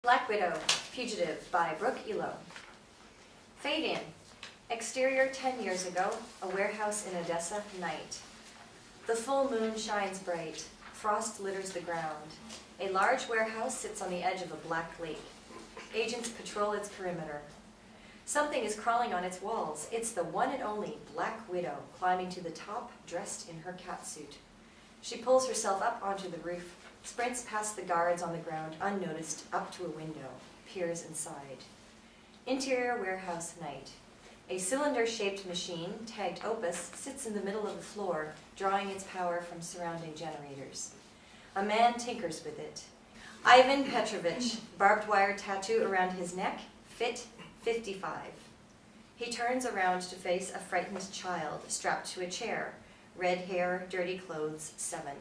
Black Widow, Fugitive by Brooke Elowe. Fade in. Exterior 10 years ago, a warehouse in Odessa, night. The full moon shines bright. Frost litters the ground. A large warehouse sits on the edge of a black lake. Agents patrol its perimeter. Something is crawling on its walls. It's the one and only Black Widow, climbing to the top, dressed in her catsuit. She pulls herself up onto the roof, sprints past the guards on the ground unnoticed, up to a window, peers inside. Interior warehouse night. A cylinder-shaped machine, tagged Opus, sits in the middle of the floor, drawing its power from surrounding generators. A man tinkers with it. Ivan Petrovich, barbed wire tattoo around his neck, fit 55. He turns around to face a frightened child strapped to a chair. Red hair, dirty clothes, 7.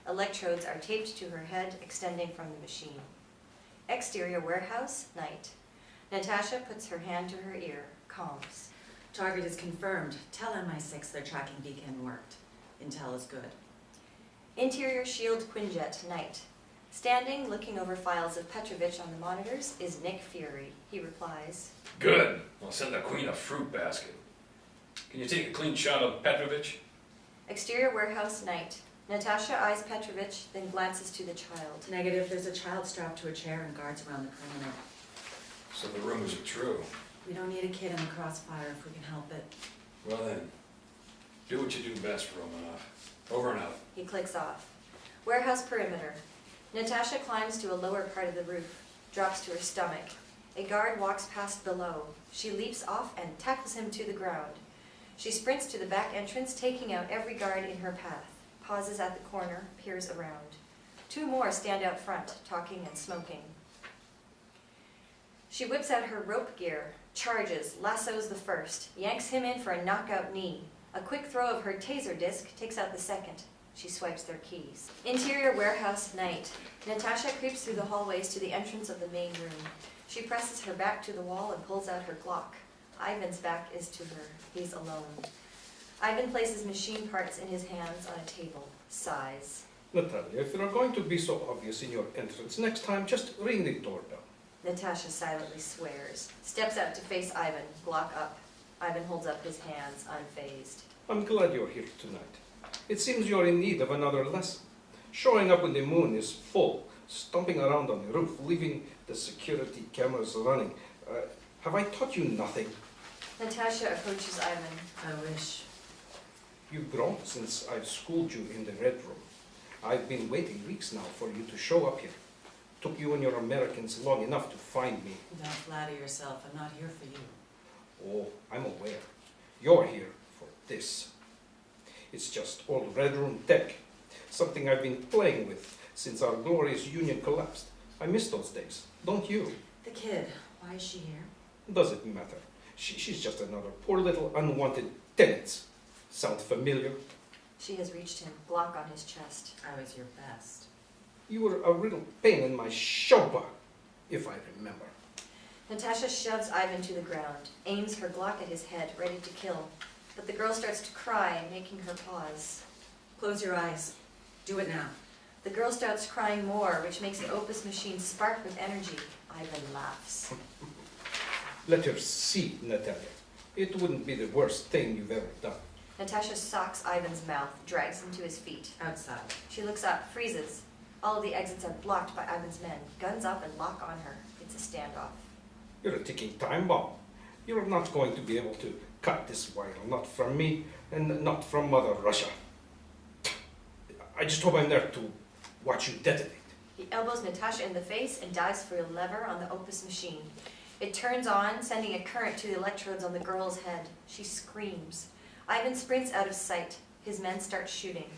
Electrodes are taped to her head, extending from the machine. Exterior warehouse, night. Natasha puts her hand to her ear, calms. Target is confirmed. Tell MI6 their tracking beacon worked. Intel is good. Interior shield Quinjet, night. Standing, looking over files of Petrovich on the monitors, is Nick Fury. He replies, Good. I'll send the Queen a fruit basket. Can you take a clean shot of Petrovich? Exterior warehouse, night. Natasha eyes Petrovich, then glances to the child. Negative. There's a child strapped to a chair and guards around the perimeter. So the rumors are true. We don't need a kid in the crossfire if we can help it. Well then, do what you do best, Romanoff. Over and out. He clicks off. Warehouse perimeter. Natasha climbs to a lower part of the roof, drops to her stomach. A guard walks past below. She leaps off and tackles him to the ground. She sprints to the back entrance, taking out every guard in her path. Pauses at the corner, peers around. 2 more stand out front, talking and smoking. She whips out her rope gear, charges, lassos the first, yanks him in for a knockout knee. A quick throw of her taser disc takes out the second. She swipes their keys. Interior warehouse, night. Natasha creeps through the hallways to the entrance of the main room. She presses her back to the wall and pulls out her Glock. Ivan's back is to her. He's alone. Ivan places machine parts in his hands on a table. Sighs. Natalia, if you're going to be so obvious in your entrance, next time just ring the doorbell. Natasha silently swears. Steps out to face Ivan, Glock up. Ivan holds up his hands, unfazed. I'm glad you're here tonight. It seems you're in need of another lesson. Showing up when the moon is full, stomping around on the roof, leaving the security cameras running. Have I taught you nothing? Natasha approaches Ivan. I wish. You've grown since I've schooled you in the Red Room. I've been waiting weeks now for you to show up here. Took you and your Americans long enough to find me. Don't flatter yourself. I'm not here for you. Oh, I'm aware. You're here for this. It's just old Red Room tech. Something I've been playing with since our glorious union collapsed. I miss those days, don't you? The kid. Why is she here? Does it matter? She's just another poor little unwanted tenant. Sound familiar? She has reached him, Glock on his chest. I was your best. You were a real pain in my shopa, if I remember. Natasha shoves Ivan to the ground, aims her Glock at his head, ready to kill. But the girl starts to cry, making her pause. Close your eyes. Do it now. The girl starts crying more, which makes the Opus machine spark with energy. Ivan laughs. Let her see, Natalia. It wouldn't be the worst thing you've ever done. Natasha socks Ivan's mouth, drags him to his feet. Outside. She looks up, freezes. All of the exits are blocked by Ivan's men. Guns up and lock on her. It's a standoff. You're a ticking time bomb. You're not going to be able to cut this wire, not from me, and not from Mother Russia. I just hope I'm there to watch you detonate. He elbows Natasha in the face and dives for a lever on the Opus machine. It turns on, sending a current to the electrodes on the girl's head. She screams. Ivan sprints out of sight. His men start shooting.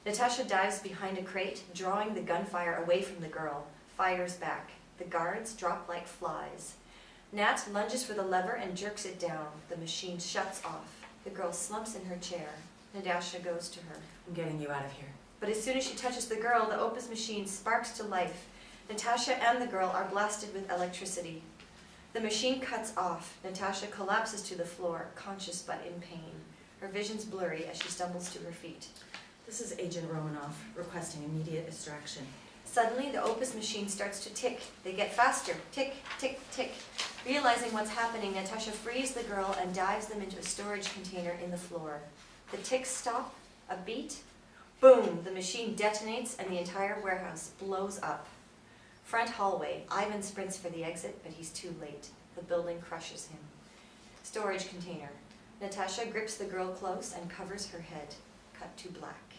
Natasha dives behind a crate, drawing the gunfire away from the girl. Fires back. The guards drop like flies. Nat lunges for the lever and jerks it down. The machine shuts off. The girl slumps in her chair. Natasha goes to her. I'm getting you out of here. But as soon as she touches the girl, the Opus machine sparks to life. Natasha and the girl are blasted with electricity. The machine cuts off. Natasha collapses to the floor, conscious but in pain. Her vision's blurry as she stumbles to her feet. This is Agent Romanoff, requesting immediate extraction. Suddenly, the Opus machine starts to tick. They get faster. Tick, tick, tick. Realizing what's happening, Natasha frees the girl and dives them into a storage container in the floor. The ticks stop, a beat. Boom! The machine detonates and the entire warehouse blows up. Front hallway. Ivan sprints for the exit, but he's too late. The building crushes him. Storage container. Natasha grips the girl close and covers her head. Cut to black.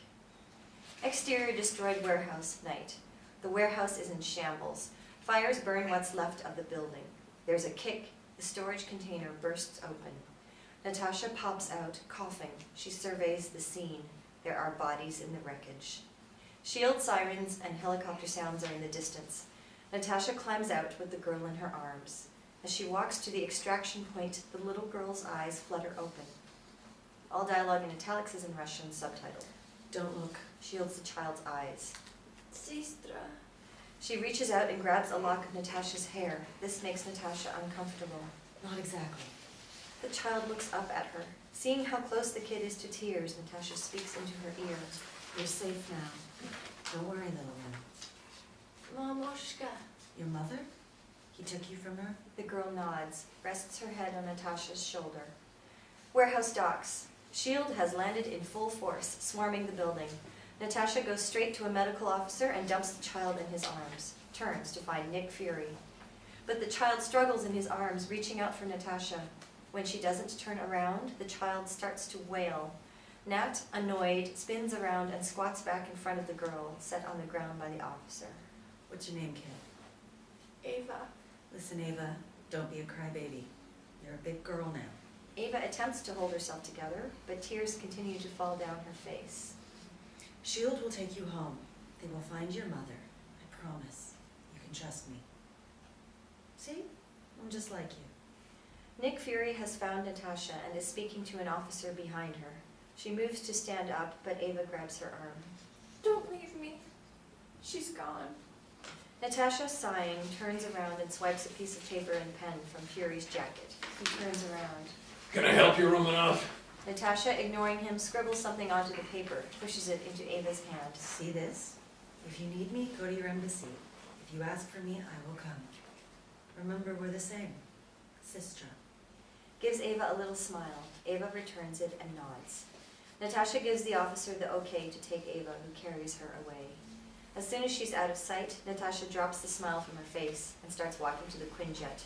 Exterior destroyed warehouse, night. The warehouse is in shambles. Fires burn what's left of the building. There's a kick. The storage container bursts open. Natasha pops out, coughing. She surveys the scene. There are bodies in the wreckage. Shield sirens and helicopter sounds are in the distance. Natasha climbs out with the girl in her arms. As she walks to the extraction point, the little girl's eyes flutter open. All dialogue in italics is in Russian, subtitled. Don't look. Shields the child's eyes. Sistra. She reaches out and grabs a lock of Natasha's hair. This makes Natasha uncomfortable. Not exactly. The child looks up at her. Seeing how close the kid is to tears, Natasha speaks into her ear. You're safe now. Don't worry, little one. Mamoshka. Your mother? He took you from her? The girl nods, rests her head on Natasha's shoulder. Warehouse docks. SHIELD has landed in full force, swarming the building. Natasha goes straight to a medical officer and dumps the child in his arms. Turns to find Nick Fury. But the child struggles in his arms, reaching out for Natasha. When she doesn't turn around, the child starts to wail. Nat, annoyed, spins around and squats back in front of the girl, set on the ground by the officer. What's your name, kid? Ava. Listen, Ava, don't be a crybaby. You're a big girl now. Ava attempts to hold herself together, but tears continue to fall down her face. SHIELD will take you home. They will find your mother. I promise. You can trust me. See? I'm just like you. Nick Fury has found Natasha and is speaking to an officer behind her. She moves to stand up, but Ava grabs her arm. Don't leave me. She's gone. Natasha, sighing, turns around and swipes a piece of paper and pen from Fury's jacket. He turns around. Can I help you, Romanoff? Natasha, ignoring him, scribbles something onto the paper, pushes it into Ava's hand. See this? If you need me, go to your embassy. If you ask for me, I will come. Remember, we're the same. Sister. Gives Ava a little smile. Ava returns it and nods. Natasha gives the officer the okay to take Ava, who carries her away. As soon as she's out of sight, Natasha drops the smile from her face and starts walking to the Quinjet.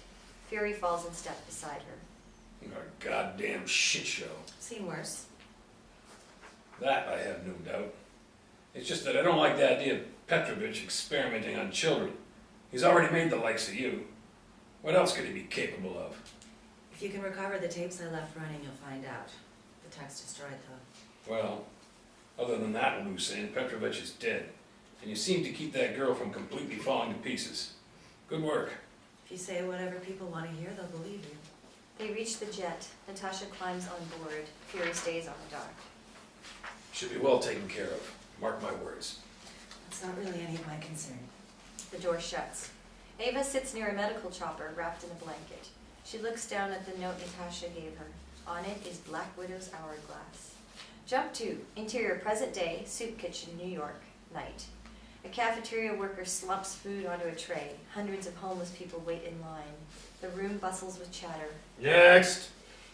Fury falls in step beside her. A goddamn shit show. Seen worse. That I have no doubt. It's just that I don't like the idea of Petrovich experimenting on children. He's already made the likes of you. What else could he be capable of? If you can recover the tapes I left running, you'll find out. The tech's destroyed, though. Well, other than that loose end, Petrovich is dead. And you seem to keep that girl from completely falling to pieces. Good work. If you say whatever people want to hear, they'll believe you. They reach the jet. Natasha climbs on board. Fury stays on the dock. Should be well taken care of. Mark my words. It's not really any of my concern. The door shuts. Ava sits near a medical chopper wrapped in a blanket. She looks down at the note Natasha gave her. On it is Black Widow's hourglass. Jump 2. Interior, present day, soup kitchen, New York. Night. A cafeteria worker slumps food onto a tray. Hundreds of homeless people wait in line. The room bustles with chatter. Next!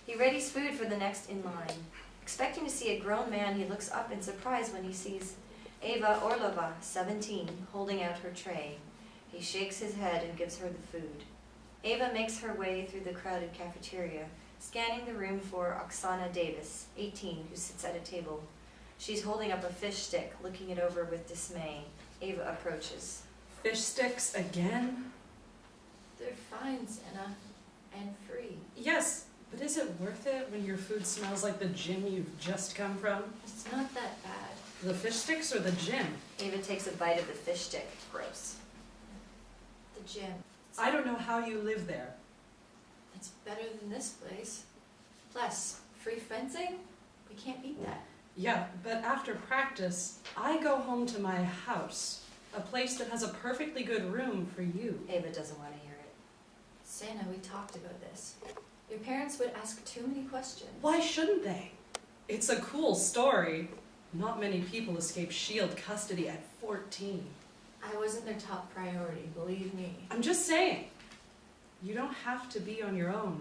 He readies food for the next in line. Expecting to see a grown man, he looks up in surprise when he sees Ava Orlova, 17, holding out her tray. He shakes his head and gives her the food. Ava makes her way through the crowded cafeteria, scanning the room for Oksana Davis, 18, who sits at a table. She's holding up a fish stick, looking it over with dismay. Ava approaches. Fish sticks again? They're fine, Senna. And free. Yes, but is it worth it when your food smells like the gym you've just come from? It's not that bad. The fish sticks or the gym? Ava takes a bite of the fish stick. Gross. The gym. I don't know how you live there. It's better than this place. Plus, free fencing? We can't beat that. Yeah, but after practice, I go home to my house. A place that has a perfectly good room for you. Ava doesn't want to hear it. Senna, we talked about this. Your parents would ask too many questions. Why shouldn't they? It's a cool story. Not many people escape SHIELD custody at 14. I wasn't their top priority, believe me. I'm just saying, you don't have to be on your own,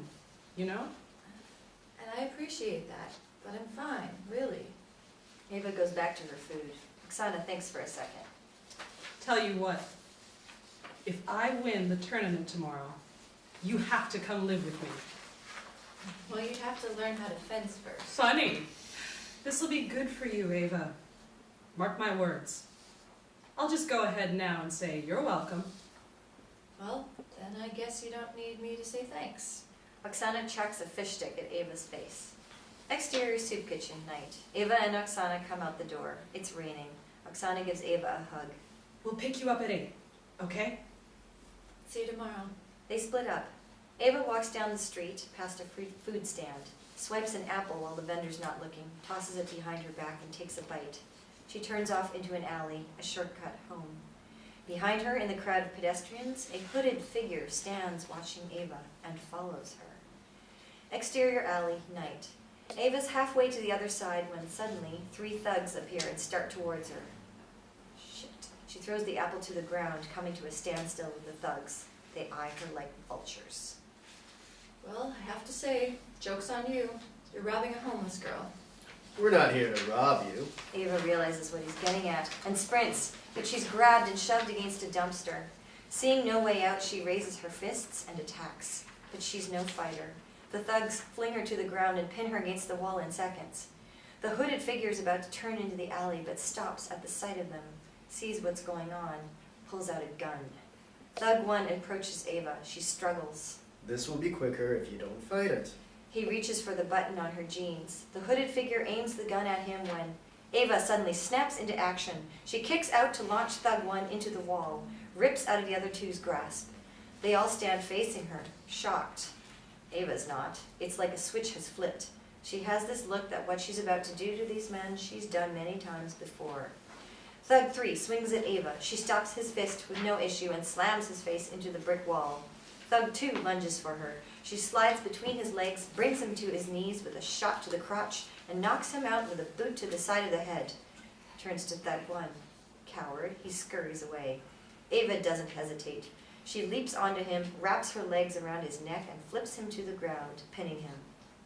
you know? And I appreciate that, but I'm fine, really. Ava goes back to her food. Oksana thinks for a second. Tell you what, if I win the tournament tomorrow, you have to come live with me. Well, you'd have to learn how to fence first. Funny. This'll be good for you, Ava. Mark my words. I'll just go ahead now and say you're welcome. Well, then I guess you don't need me to say thanks. Oksana chucks a fish stick at Ava's face. Exterior soup kitchen night. Ava and Oksana come out the door. It's raining. Oksana gives Ava a hug. We'll pick you up at 8, okay? See you tomorrow. They split up. Ava walks down the street past a food stand, swipes an apple while the vendor's not looking, tosses it behind her back and takes a bite. She turns off into an alley, a shortcut home. Behind her, in the crowd of pedestrians, a hooded figure stands watching Ava and follows her. Exterior alley, night. Ava's halfway to the other side when suddenly 3 thugs appear and start towards her. Shit. She throws the apple to the ground, coming to a standstill with the thugs. They eye her like vultures. Well, I have to say, joke's on you. You're robbing a homeless girl. We're not here to rob you. Ava realizes what he's getting at and sprints, but she's grabbed and shoved against a dumpster. Seeing no way out, she raises her fists and attacks, but she's no fighter. The thugs fling her to the ground and pin her against the wall in seconds. The hooded figure is about to turn into the alley, but stops at the sight of them, sees what's going on, pulls out a gun. Thug 1 approaches Ava. She struggles. This will be quicker if you don't fight it. He reaches for the button on her jeans. The hooded figure aims the gun at him when Ava suddenly snaps into action. She kicks out to launch Thug 1 into the wall, rips out of the other two's grasp. They all stand facing her, shocked. Ava's not. It's like a switch has flipped. She has this look that what she's about to do to these men, she's done many times before. Thug 3 swings at Ava. She stops his fist with no issue and slams his face into the brick wall. Thug 2 lunges for her. She slides between his legs, brings him to his knees with a shot to the crotch, and knocks him out with a boot to the side of the head. Turns to Thug 1. Coward, he scurries away. Ava doesn't hesitate. She leaps onto him, wraps her legs around his neck, and flips him to the ground, pinning him.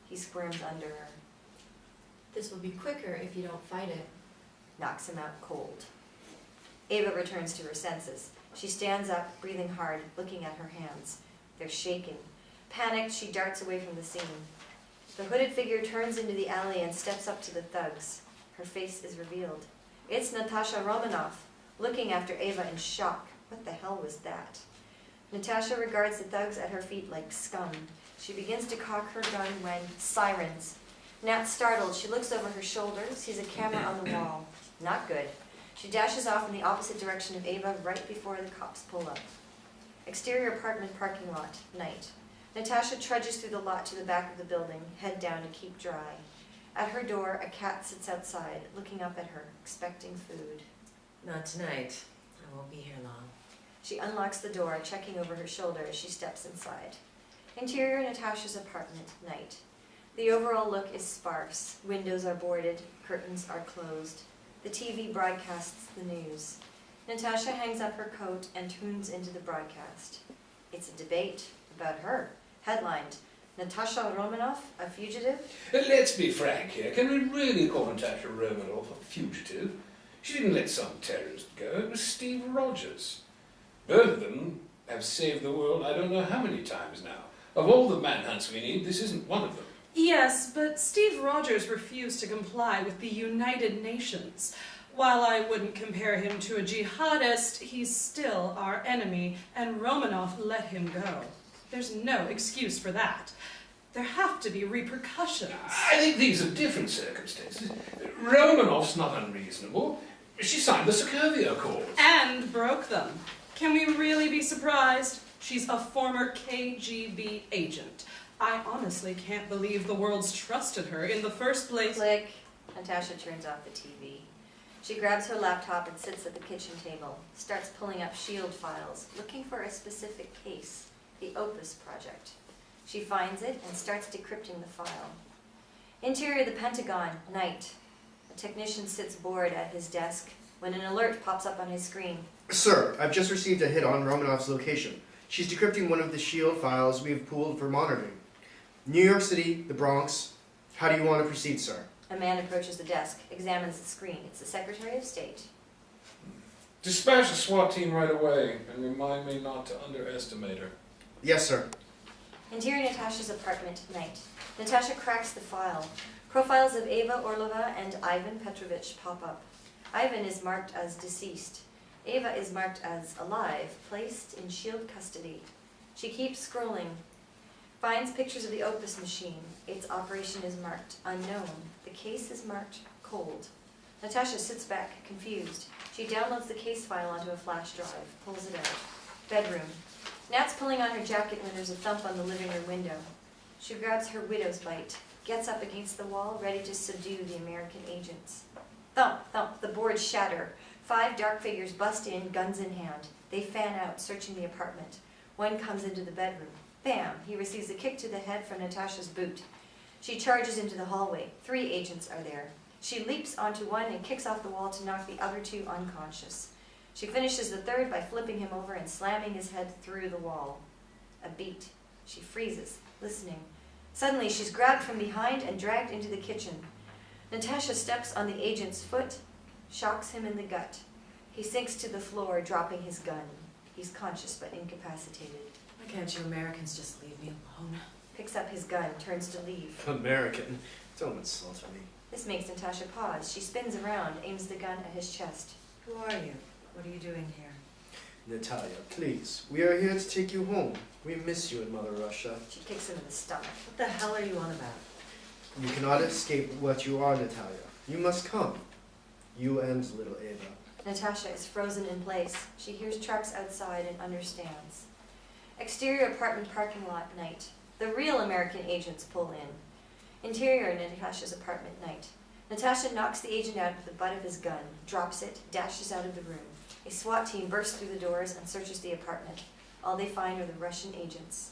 He squirms under her, This will be quicker if you don't fight it. knocks him out cold. Ava returns to her senses. She stands up, breathing hard, looking at her hands. They're shaking. Panicked, she darts away from the scene. The hooded figure turns into the alley and steps up to the thugs. Her face is revealed. It's Natasha Romanoff, looking after Ava in shock. What the hell was that? Natasha regards the thugs at her feet like scum. She begins to cock her gun when sirens. Nat startled, she looks over her shoulder, sees a camera on the wall. Not good. She dashes off in the opposite direction of Ava right before the cops pull up. Exterior apartment parking lot, night. Natasha trudges through the lot to the back of the building, head down to keep dry. At her door, a cat sits outside, looking up at her, expecting food. Not tonight. I won't be here long. She unlocks the door, checking over her shoulder as she steps inside. Interior Natasha's apartment, night. The overall look is sparse. Windows are boarded, curtains are closed. The TV broadcasts the news. Natasha hangs up her coat and tunes into the broadcast. It's a debate about her. Headlined, Natasha Romanoff, a fugitive? Let's be frank here. Can we really call Natasha Romanoff a fugitive? She didn't let some terrorist go. It was Steve Rogers. Both of them have saved the world I don't know how many times now. Of all the manhunts we need, this isn't one of them. Yes, but Steve Rogers refused to comply with the United Nations. While I wouldn't compare him to a jihadist, he's still our enemy, and Romanoff let him go. There's no excuse for that. There have to be repercussions. I think these are different circumstances. Romanoff's not unreasonable. She signed the Sokovia Accords. And broke them. Can we really be surprised? She's a former KGB agent. I honestly can't believe the world's trusted her in the first place. Click. Natasha turns off the TV. She grabs her laptop and sits at the kitchen table, starts pulling up SHIELD files, looking for a specific case, the Opus Project. She finds it and starts decrypting the file. Interior the Pentagon, night. A technician sits bored at his desk, when an alert pops up on his screen. Sir, I've just received a hit on Romanoff's location. She's decrypting one of the SHIELD files we've pooled for monitoring. New York City, the Bronx. How do you want to proceed, sir? A man approaches the desk, examines the screen. It's the Secretary of State. Dispatch the SWAT team right away, and remind me not to underestimate her. Yes, sir. Interior Natasha's apartment, night. Natasha cracks the file. Profiles of Eva Orlova and Ivan Petrovich pop up. Ivan is marked as deceased. Eva is marked as alive, placed in SHIELD custody. She keeps scrolling. Finds pictures of the Opus machine. Its operation is marked unknown. The case is marked cold. Natasha sits back, confused. She downloads the case file onto a flash drive, pulls it out. Bedroom. Nat's pulling on her jacket when there's a thump on the living room window. She grabs her widow's bite, gets up against the wall, ready to subdue the American agents. Thump, thump, the boards shatter. 5 dark figures bust in, guns in hand. They fan out, searching the apartment. One comes into the bedroom. Bam! He receives a kick to the head from Natasha's boot. She charges into the hallway. 3 agents are there. She leaps onto one and kicks off the wall to knock the other 2 unconscious. She finishes the third by flipping him over and slamming his head through the wall. A beat. She freezes, listening. Suddenly, she's grabbed from behind and dragged into the kitchen. Natasha steps on the agent's foot, shocks him in the gut. He sinks to the floor, dropping his gun. He's conscious but incapacitated. Why can't you Americans just leave me alone? Picks up his gun, turns to leave. American. Don't insult me. This makes Natasha pause. She spins around, aims the gun at his chest. Who are you? What are you doing here? Natalia, please. We are here to take you home. We miss you in Mother Russia. She kicks him in the stomach. What the hell are you on about? You cannot escape what you are, Natalia. You must come. You and little Eva. Natasha is frozen in place. She hears trucks outside and understands. Exterior apartment parking lot, night. The real American agents pull in. Interior Natasha's apartment, night. Natasha knocks the agent out with the butt of his gun, drops it, dashes out of the room. A SWAT team bursts through the doors and searches the apartment. All they find are the Russian agents.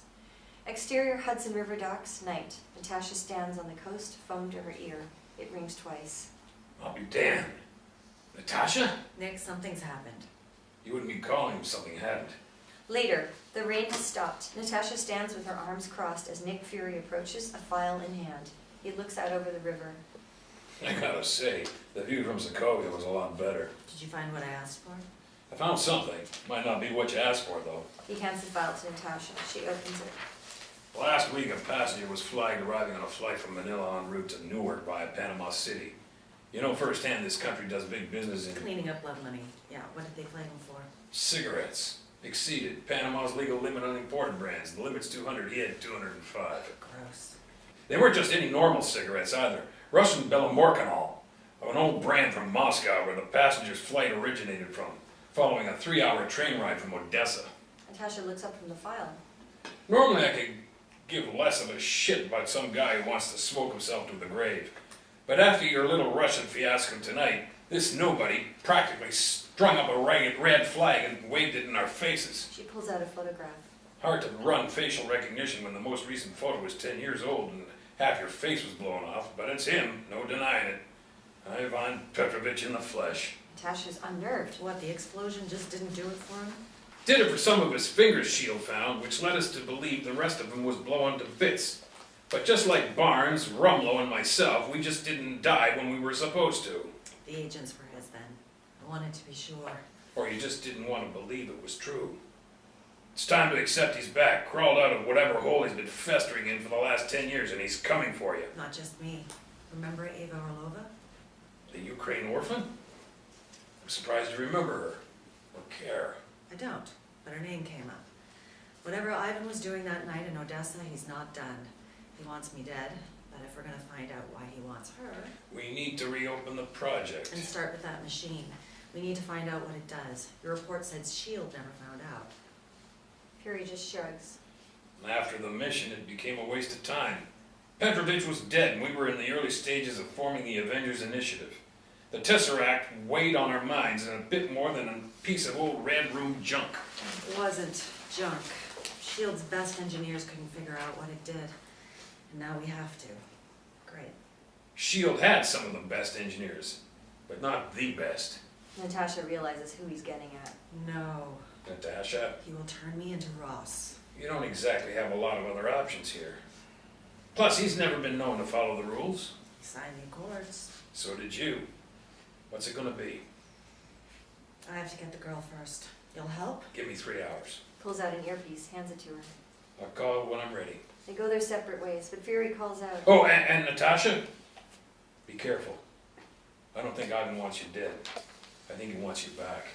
Exterior Hudson River docks, night. Natasha stands on the coast, phone to her ear. It rings twice. I'll be damned. Natasha? Nick, something's happened. You wouldn't be calling if something hadn't. Later, the rain has stopped. Natasha stands with her arms crossed as Nick Fury approaches, a file in hand. He looks out over the river. I gotta say, the view from Sokovia was a lot better. Did you find what I asked for? I found something. Might not be what you asked for, though. He hands the file to Natasha. She opens it. Last week, a passenger was flagged arriving on a flight from Manila en route to Newark via Panama City. You know firsthand this country does big business in Cleaning up blood money. Yeah, what did they flag him for? cigarettes. Exceeded Panama's legal limit on imported brands. The limit's 200, he had 205. Gross. They weren't just any normal cigarettes either. Russian Belomorkanol, an old brand from Moscow where the passenger's flight originated from, following a 3-hour train ride from Odessa. Natasha looks up from the file. Normally I could give less of a shit about some guy who wants to smoke himself to the grave. But after your little Russian fiasco tonight, this nobody practically strung up a ragged red flag and waved it in our faces. She pulls out a photograph. Hard to run facial recognition when the most recent photo was 10 years old and half your face was blown off, but it's him, no denying it. Ivan Petrovich in the flesh. Natasha's unnerved. What, the explosion just didn't do it for him? Did it for some of his fingers Shield found, which led us to believe the rest of him was blown to bits. But just like Barnes, Rumlow, and myself, we just didn't die when we were supposed to. The agents were his then. I wanted to be sure. Or you just didn't want to believe it was true. It's time to accept he's back, crawled out of whatever hole he's been festering in for the last 10 years, and he's coming for you. Not just me. Remember Eva Orlova? The Ukraine orphan? I'm surprised you remember her, or care. I don't, but her name came up. Whatever Ivan was doing that night in Odessa, he's not done. He wants me dead, but if we're gonna find out why he wants her... We need to reopen the project. And start with that machine. We need to find out what it does. Your report said SHIELD never found out. Fury just shrugs. After the mission, it became a waste of time. Petrovich was dead, and we were in the early stages of forming the Avengers Initiative. The Tesseract weighed on our minds in a bit more than a piece of old Red Room junk. It wasn't junk. SHIELD's best engineers couldn't figure out what it did. And now we have to. Great. S.H.I.E.L.D. had some of the best engineers, but not the best. Natasha realizes who he's getting at. No. Natasha, He will turn me into Ross. you don't exactly have a lot of other options here. Plus, he's never been known to follow the rules. He signed the accords. So did you. What's it gonna be? I have to get the girl first. You'll help? Give me 3 hours. Pulls out an earpiece, hands it to her. I'll call when I'm ready. They go their separate ways, but Fury calls out. Oh, and Natasha, be careful. I don't think Ivan wants you dead. I think he wants you back.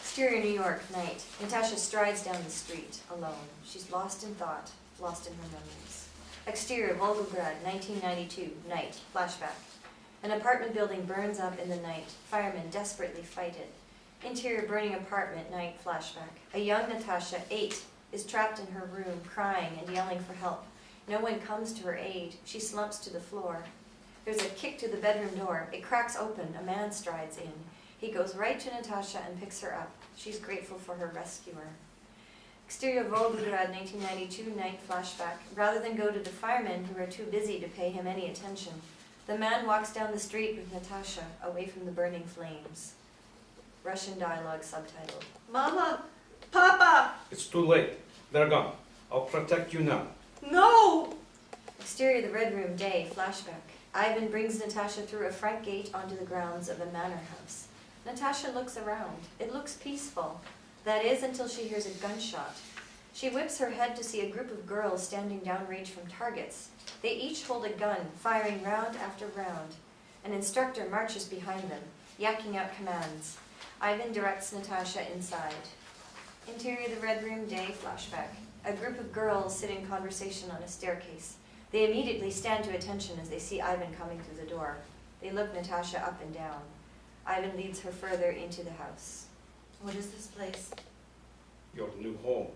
Exterior New York, night. Natasha strides down the street, alone. She's lost in thought, lost in her memories. Exterior, Volgograd, 1992, night, flashback. An apartment building burns up in the night. Firemen desperately fight it. Interior burning apartment, night, flashback. A young Natasha, 8, is trapped in her room, crying and yelling for help. No one comes to her aid. She slumps to the floor. There's a kick to the bedroom door. It cracks open. A man strides in. He goes right to Natasha and picks her up. She's grateful for her rescuer. Exterior Volgograd, 1992, night, flashback. Rather than go to the firemen, who are too busy to pay him any attention, the man walks down the street with Natasha, away from the burning flames. Russian dialogue subtitled. Mama! Papa! It's too late. They're gone. I'll protect you now. No! Exterior the Red Room, day, flashback. Ivan brings Natasha through a front gate onto the grounds of a manor house. Natasha looks around. It looks peaceful. That is, until she hears a gunshot. She whips her head to see a group of girls standing downrange from targets. They each hold a gun, firing round after round. An instructor marches behind them, yakking out commands. Ivan directs Natasha inside. Interior the Red Room, day, flashback. A group of girls sit in conversation on a staircase. They immediately stand to attention as they see Ivan coming through the door. They look Natasha up and down. Ivan leads her further into the house. What is this place? Your new home.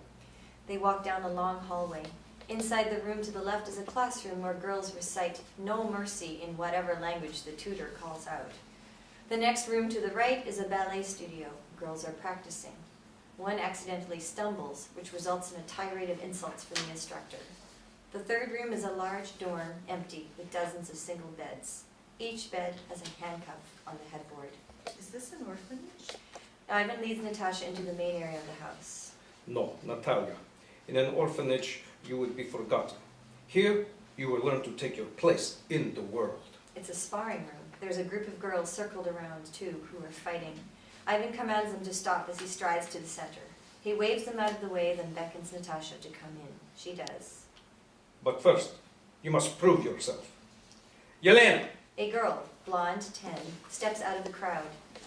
They walk down a long hallway. Inside the room to the left is a classroom where girls recite "No Mercy" in whatever language the tutor calls out. The next room to the right is a ballet studio. Girls are practicing. One accidentally stumbles, which results in a tirade of insults from the instructor. The third room is a large dorm, empty, with dozens of single beds. Each bed has a handcuff on the headboard. Is this an orphanage? Ivan leads Natasha into the main area of the house. No, Natalia. In an orphanage, you would be forgotten. Here, you will learn to take your place in the world. It's a sparring room. There's a group of girls circled around, too, who are fighting. Ivan commands them to stop as he strides to the center. He waves them out of the way, then beckons Natasha to come in. She does. But first, you must prove yourself. Yelena! A girl, blonde, 10, steps out of the crowd.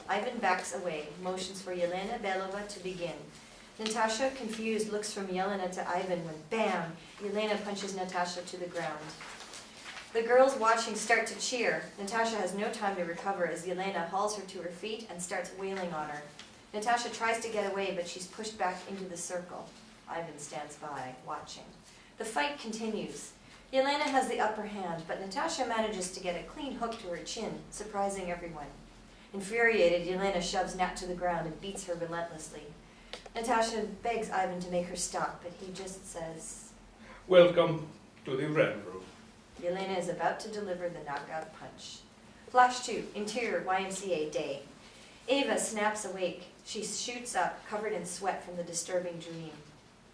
Ivan backs away, motions for Yelena Belova to begin. Natasha, confused, looks from Yelena to Ivan when, bam, Yelena punches Natasha to the ground. The girls watching start to cheer. Natasha has no time to recover as Yelena hauls her to her feet and starts wailing on her. Natasha tries to get away, but she's pushed back into the circle. Ivan stands by, watching. The fight continues. Yelena has the upper hand, but Natasha manages to get a clean hook to her chin, surprising everyone. Infuriated, Yelena shoves Nat to the ground and beats her relentlessly. Natasha begs Ivan to make her stop, but he just says, Welcome to the Red Room. Yelena is about to deliver the knockout punch. Flash 2, interior YMCA, day. Ava snaps awake. She shoots up, covered in sweat from the disturbing dream.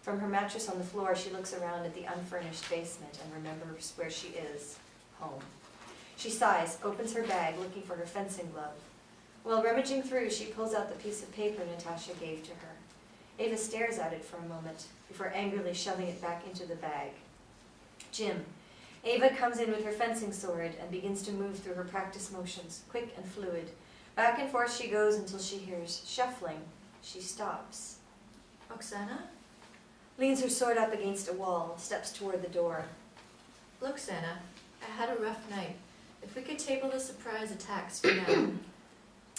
From her mattress on the floor, she looks around at the unfurnished basement and remembers where she is, home. She sighs, opens her bag, looking for her fencing glove. While rummaging through, she pulls out the piece of paper Natasha gave to her. Ava stares at it for a moment, before angrily shoving it back into the bag. Gym. Ava comes in with her fencing sword and begins to move through her practice motions, quick and fluid. Back and forth she goes until she hears shuffling. She stops. Oksana? Leans her sword up against a wall, steps toward the door. Look, Sana, I had a rough night. If we could table the surprise attacks for now.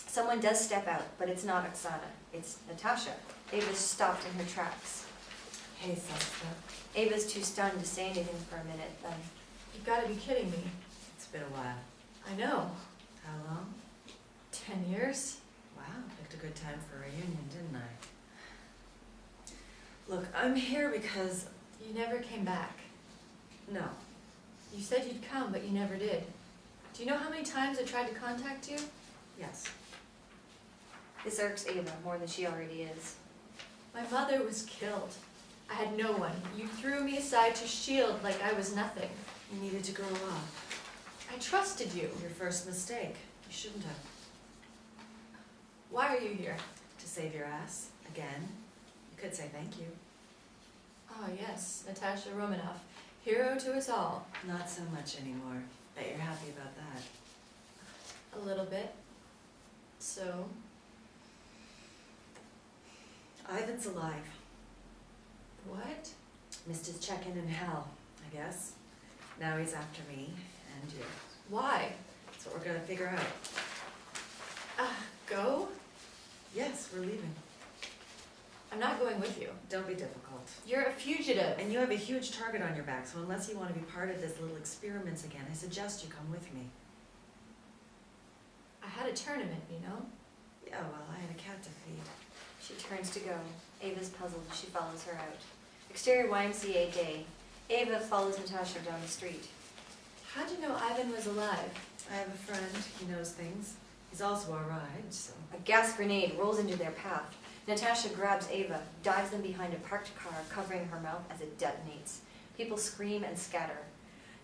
Someone does step out, but it's not Oksana. It's Natasha. Ava's stopped in her tracks. Hey, sister. Ava's too stunned to say anything for a minute, then. You've got to be kidding me. It's been a while. I know. How long? 10 years? Wow, picked a good time for a reunion, didn't I? Look, I'm here because... You never came back. No. You said you'd come, but you never did. Do you know how many times I tried to contact you? Yes. This irks Ava more than she already is. My mother was killed. I had no one. You threw me aside to shield like I was nothing. You needed to grow up. I trusted you. Your first mistake. You shouldn't have. Why are you here? To save your ass. Again. You could say thank you. Ah, yes, Natasha Romanoff. Hero to us all. Not so much anymore. Bet you're happy about that. A little bit. So, Ivan's alive. what? Missed his check-in in hell, I guess. Now he's after me and you. Why? That's what we're gonna figure out. Go? Yes, we're leaving. I'm not going with you. Don't be difficult. You're a fugitive. And you have a huge target on your back, so unless you want to be part of this little experiments again, I suggest you come with me. I had a tournament, you know? Yeah, well, I had a cat to feed. She turns to go. Ava's puzzled. She follows her out. Exterior YMCA day. Ava follows Natasha down the street. How'd you know Ivan was alive? I have a friend, he knows things. He's also our ride, so. A gas grenade rolls into their path. Natasha grabs Ava, dives them behind a parked car, covering her mouth as it detonates. People scream and scatter.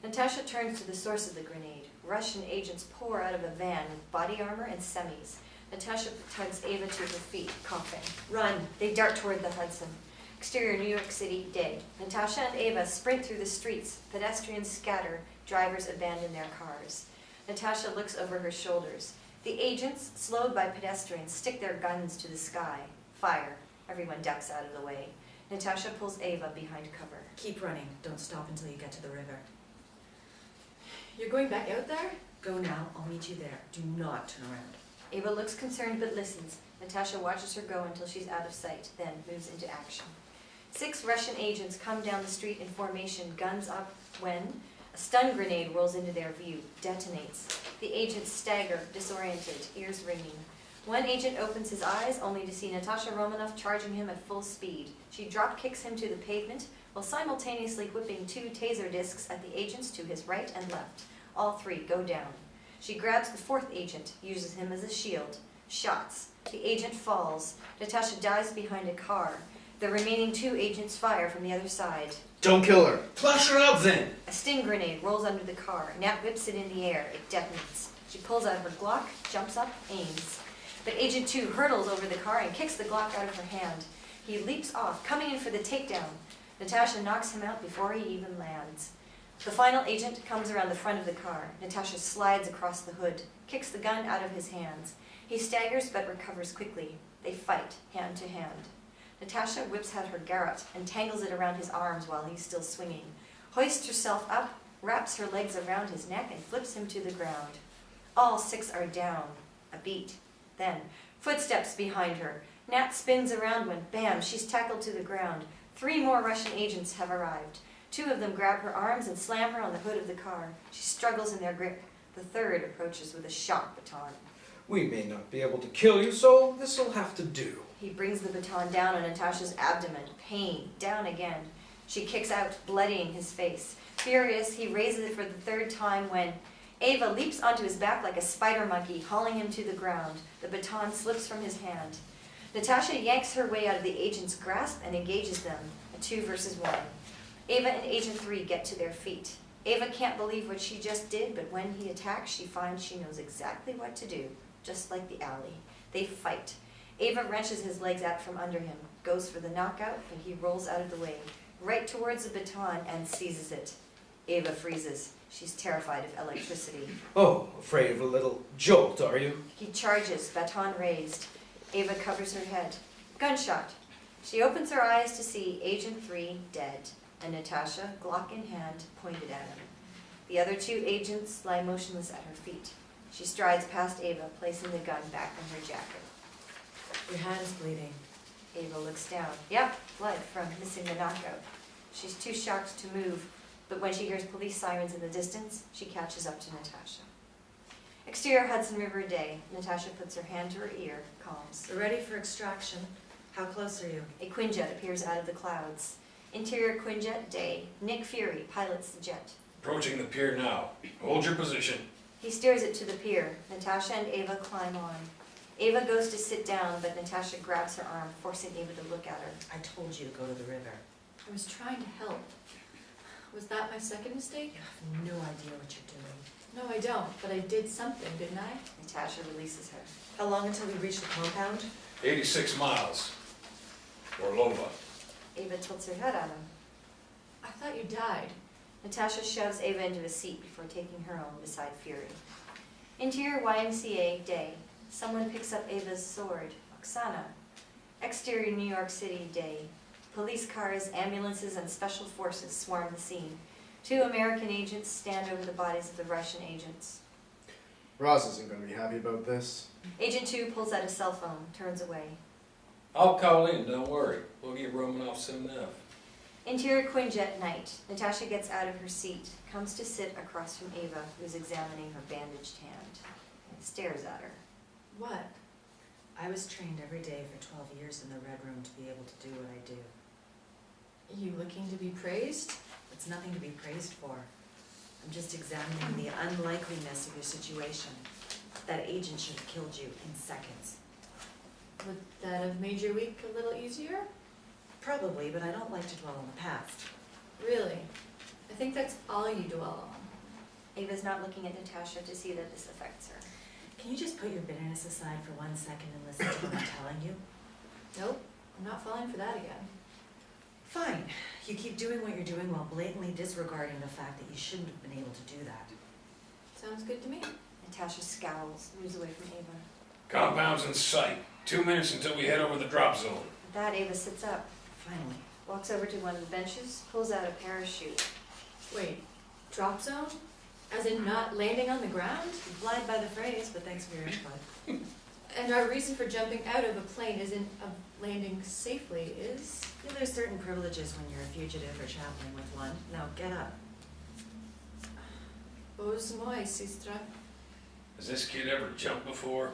Natasha turns to the source of the grenade. Russian agents pour out of a van with body armor and semis. Natasha tugs Ava to her feet, coughing. Run! They dart toward the Hudson. Exterior New York City day. Natasha and Ava sprint through the streets. Pedestrians scatter. Drivers abandon their cars. Natasha looks over her shoulders. The agents, slowed by pedestrians, stick their guns to the sky. Fire. Everyone ducks out of the way. Natasha pulls Ava behind cover. Keep running. Don't stop until you get to the river. You're going back out there? Go now. I'll meet you there. Do not turn around. Ava looks concerned but listens. Natasha watches her go until she's out of sight, then moves into action. 6 Russian agents come down the street in formation, guns up, when a stun grenade rolls into their view, detonates. The agents stagger, disoriented, ears ringing. One agent opens his eyes, only to see Natasha Romanoff charging him at full speed. She drop kicks him to the pavement, while simultaneously whipping 2 taser discs at the agents to his right and left. All 3 go down. She grabs the 4th agent, uses him as a shield. Shots. The agent falls. Natasha dives behind a car. The remaining 2 agents fire from the other side. Don't kill her. Flush her out then! A sting grenade rolls under the car. Nat whips it in the air. It detonates. She pulls out her Glock, jumps up, aims. But Agent 2 hurdles over the car and kicks the Glock out of her hand. He leaps off, coming in for the takedown. Natasha knocks him out before he even lands. The final agent comes around the front of the car. Natasha slides across the hood, kicks the gun out of his hands. He staggers but recovers quickly. They fight, hand to hand. Natasha whips out her garrote and tangles it around his arms while he's still swinging, hoists herself up, wraps her legs around his neck, and flips him to the ground. All 6 are down. A beat. Then, footsteps behind her. Nat spins around when, bam, she's tackled to the ground. 3 more Russian agents have arrived. 2 of them grab her arms and slam her on the hood of the car. She struggles in their grip. The 3rd approaches with a shock baton. We may not be able to kill you, so this'll have to do. He brings the baton down on Natasha's abdomen. Pain. Down again. She kicks out, bloodying his face. Furious, he raises it for the 3rd time when Ava leaps onto his back like a spider monkey, hauling him to the ground. The baton slips from his hand. Natasha yanks her way out of the agent's grasp and engages them. A 2 versus 1. Ava and Agent 3 get to their feet. Ava can't believe what she just did, but when he attacks, she finds she knows exactly what to do, just like the alley. They fight. Ava wrenches his legs out from under him, goes for the knockout, but he rolls out of the way, right towards the baton and seizes it. Ava freezes. She's terrified of electricity. Oh, afraid of a little jolt, are you? He charges, baton raised. Ava covers her head. Gunshot. She opens her eyes to see Agent 3 dead, and Natasha, Glock in hand, pointed at him. The other 2 agents lie motionless at her feet. She strides past Ava, placing the gun back in her jacket. Your hand's bleeding. Ava looks down. Yep, blood from missing the knockout. She's too shocked to move, but when she hears police sirens in the distance, she catches up to Natasha. Exterior Hudson River day. Natasha puts her hand to her ear, calms. We're ready for extraction. How close are you? A Quinjet appears out of the clouds. Interior Quinjet day. Nick Fury pilots the jet. Approaching the pier now. Hold your position. He steers it to the pier. Natasha and Ava climb on. Ava goes to sit down, but Natasha grabs her arm, forcing Ava to look at her. I told you to go to the river. I was trying to help. Was that my second mistake? You have no idea what you're doing. No, I don't, but I did something, didn't I? Natasha releases her. How long until we reach the compound? 86 miles. Orlova. Ava tilts her head at him. I thought you died. Natasha shoves Ava into a seat before taking her own beside Fury. Interior YMCA day. Someone picks up Ava's sword, Oksana. Exterior New York City day. Police cars, ambulances, and special forces swarm the scene. 2 American agents stand over the bodies of the Russian agents. Roz isn't going to be happy about this. Agent 2 pulls out a cell phone, turns away. I'll call in, don't worry. We'll get Romanoff soon enough. Interior Quinjet night. Natasha gets out of her seat, comes to sit across from Ava, who's examining her bandaged hand, and stares at her. What? I was trained every day for 12 years in the Red Room to be able to do what I do. You looking to be praised? It's nothing to be praised for. I'm just examining the unlikeliness of your situation. That agent should have killed you in seconds. Would that have made your week a little easier? Probably, but I don't like to dwell on the past. Really? I think that's all you dwell on. Ava's not looking at Natasha to see that this affects her. Can you just put your bitterness aside for 1 second and listen to what I'm telling you? Nope, I'm not falling for that again. Fine. You keep doing what you're doing while blatantly disregarding the fact that you shouldn't have been able to do that. Sounds good to me. Natasha scowls, moves away from Ava. Compound's in sight. 2 minutes until we head over the drop zone. At that, Ava sits up, Finally. walks over to one of the benches, pulls out a parachute. Wait, drop zone? As in not landing on the ground? Implied by the phrase, but thanks for your input. And our reason for jumping out of a plane isn't landing safely, is? You lose certain privileges when you're a fugitive or traveling with one. Now get up. Bose moi, sistra. Has this kid ever jumped before?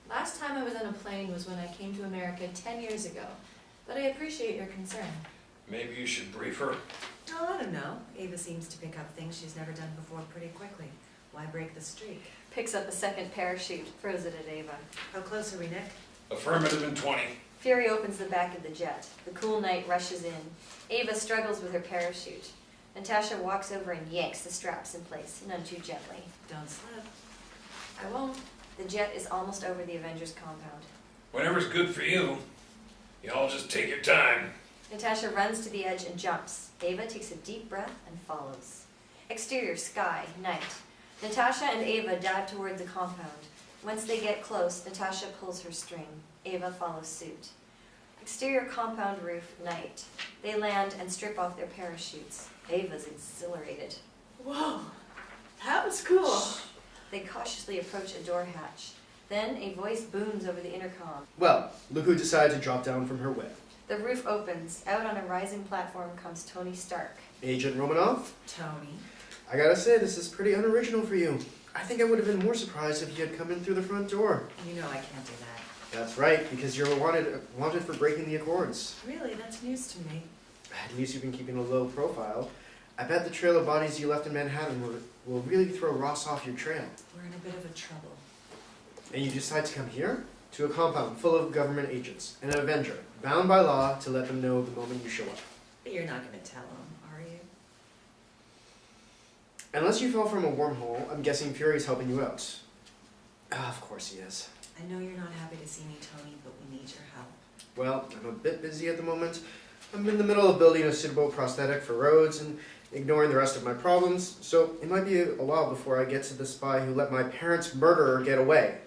Last time I was on a plane was when I came to America 10 years ago, but I appreciate your concern. Maybe you should brief her. Oh, I don't know. Ava seems to pick up things she's never done before pretty quickly. Why break the streak? Picks up a second parachute, throws it at Ava. How close are we, Nick? Affirmative in 20. Fury opens the back of the jet. The cool night rushes in. Ava struggles with her parachute. Natasha walks over and yanks the straps in place, none too gently. Don't slip. I won't. The jet is almost over the Avengers compound. Whatever's good for you. Y'all just take your time. Natasha runs to the edge and jumps. Ava takes a deep breath and follows. Exterior sky, night. Natasha and Ava dive toward the compound. Once they get close, Natasha pulls her string. Ava follows suit. Exterior compound roof, night. They land and strip off their parachutes. Ava's exhilarated. Whoa, that was cool. They cautiously approach a door hatch. Then a voice booms over the intercom. Well, look who decided to drop down from her whip. The roof opens. Out on a rising platform comes Tony Stark. Agent Romanoff? Tony. I gotta say, this is pretty unoriginal for you. I think I would have been more surprised if you had come in through the front door. You know I can't do that. That's right, because you're wanted for breaking the Accords. Really, that's news to me. At least you've been keeping a low profile. I bet the trail of bodies you left in Manhattan will really throw Ross off your trail. We're in a bit of a trouble. And you decide to come here? To a compound full of government agents, and an Avenger, bound by law to let them know the moment you show up. But you're not going to tell him, are you? Unless you fell from a wormhole, I'm guessing Fury's helping you out. Ah, of course he is. I know you're not happy to see me, Tony, but we need your help. Well, I'm a bit busy at the moment. I'm in the middle of building a suitable prosthetic for roads and ignoring the rest of my problems, so it might be a while before I get to the spy who let my parents' murderer get away.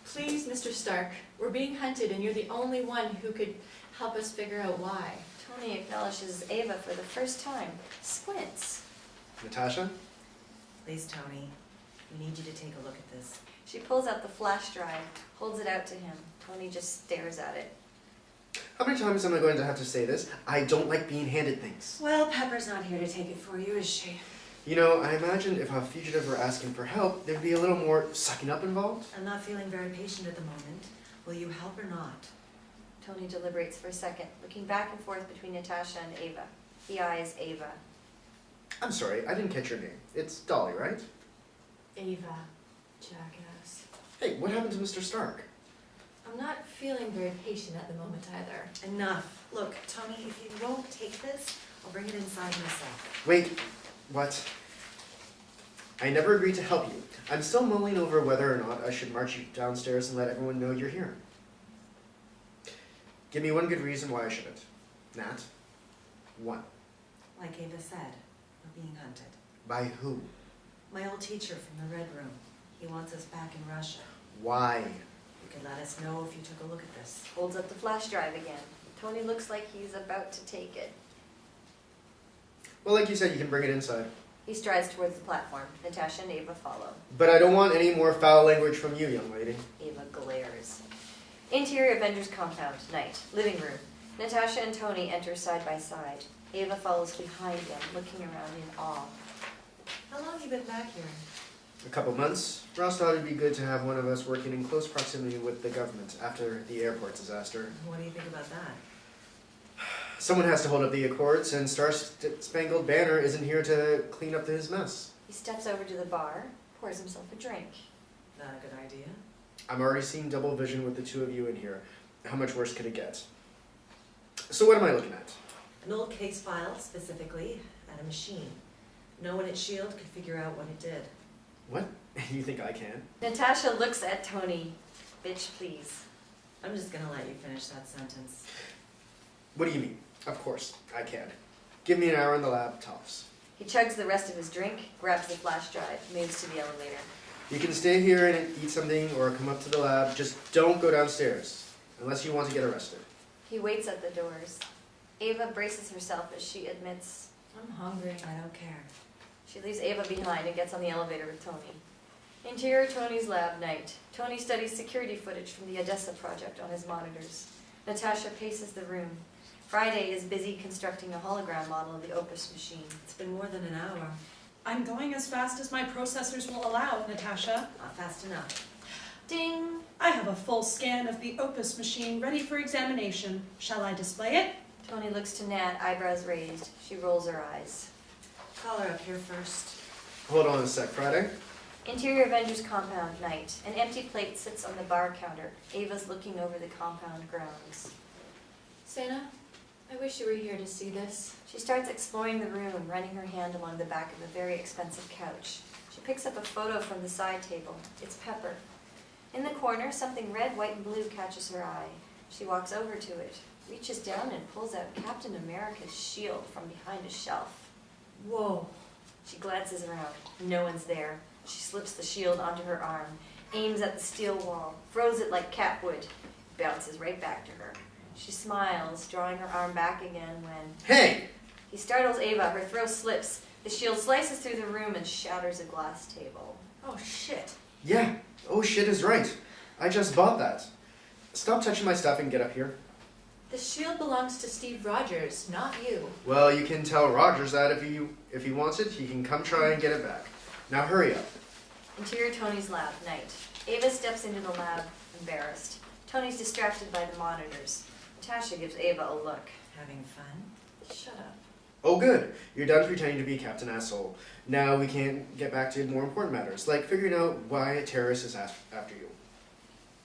Please, Mr. Stark, we're being hunted and you're the only one who could help us figure out why. Tony acknowledges Ava for the first time. Squints. Natasha? Please, Tony, we need you to take a look at this. She pulls out the flash drive, holds it out to him. Tony just stares at it. How many times am I going to have to say this? I don't like being handed things. Well, Pepper's not here to take it for you, is she? You know, I imagine if a fugitive were asking for help, there'd be a little more sucking up involved. I'm not feeling very patient at the moment. Will you help or not? Tony deliberates for a second, looking back and forth between Natasha and Ava. He eyes Ava. I'm sorry, I didn't catch your name. It's Dolly, right? Ava, jackass. Hey, what happened to Mr. Stark? I'm not feeling very patient at the moment either. Enough. Look, Tony, if you won't take this, I'll bring it inside myself. Wait, what? I never agreed to help you. I'm still mulling over whether or not I should march you downstairs and let everyone know you're here. Give me one good reason why I shouldn't. Nat? One. Like Ava said, we're being hunted. By who? My old teacher from the Red Room. He wants us back in Russia. Why? You could let us know if you took a look at this. Holds up the flash drive again. Tony looks like he's about to take it. Well, like you said, you can bring it inside. He strides towards the platform. Natasha and Ava follow. But I don't want any more foul language from you, young lady. Ava glares. Interior Avengers compound, night, living room. Natasha and Tony enter side by side. Ava follows behind them, looking around in awe. How long have you been back here? A couple months. Ross thought it'd be good to have one of us working in close proximity with the government after the airport disaster. What do you think about that? Someone has to hold up the Accords, and Star-Spangled Banner isn't here to clean up his mess. He steps over to the bar, pours himself a drink. Not a good idea. I'm already seeing double vision with the two of you in here. How much worse could it get? So what am I looking at? An old case file, specifically, and a machine. No one at S.H.I.E.L.D. could figure out what it did. What? You think I can? Natasha looks at Tony. Bitch, please. I'm just gonna let you finish that sentence. What do you mean? Of course, I can. Give me an hour in the lab, tops. He chugs the rest of his drink, grabs the flash drive, moves to the elevator. You can stay here and eat something or come up to the lab. Just don't go downstairs, unless you want to get arrested. He waits at the doors. Ava braces herself as she admits. I'm hungry. I don't care. She leaves Ava behind and gets on the elevator with Tony. Interior Tony's lab, night. Tony studies security footage from the Odessa project on his monitors. Natasha paces the room. Friday is busy constructing a hologram model of the Opus machine. It's been more than an hour. I'm going as fast as my processors will allow, Natasha. Not fast enough. Ding! I have a full scan of the Opus machine ready for examination. Shall I display it? Tony looks to Nat, eyebrows raised. She rolls her eyes. Call her up here first. Hold on a sec, Friday. Interior Avengers compound, night. An empty plate sits on the bar counter. Ava's looking over the compound grounds. Sana, I wish you were here to see this. She starts exploring the room, running her hand along the back of a very expensive couch. She picks up a photo from the side table. It's Pepper. In the corner, something red, white, and blue catches her eye. She walks over to it, reaches down and pulls out Captain America's shield from behind a shelf. Whoa. She glances around. No one's there. She slips the shield onto her arm, aims at the steel wall, throws it like catwood, bounces right back to her. She smiles, drawing her arm back again when... Hey! He startles Ava. Her throw slips. The shield slices through the room and shatters a glass table. Oh, shit. Yeah. Oh, shit is right. I just bought that. Stop touching my stuff and get up here. The shield belongs to Steve Rogers, not you. Well, you can tell Rogers that if he wants it, he can come try and get it back. Now hurry up. Interior Tony's lab, night. Ava steps into the lab, embarrassed. Tony's distracted by the monitors. Natasha gives Ava a look. Having fun? Shut up. Oh, good. You're done pretending to be Captain Asshole. Now we can get back to more important matters, like figuring out why a terrorist is after you.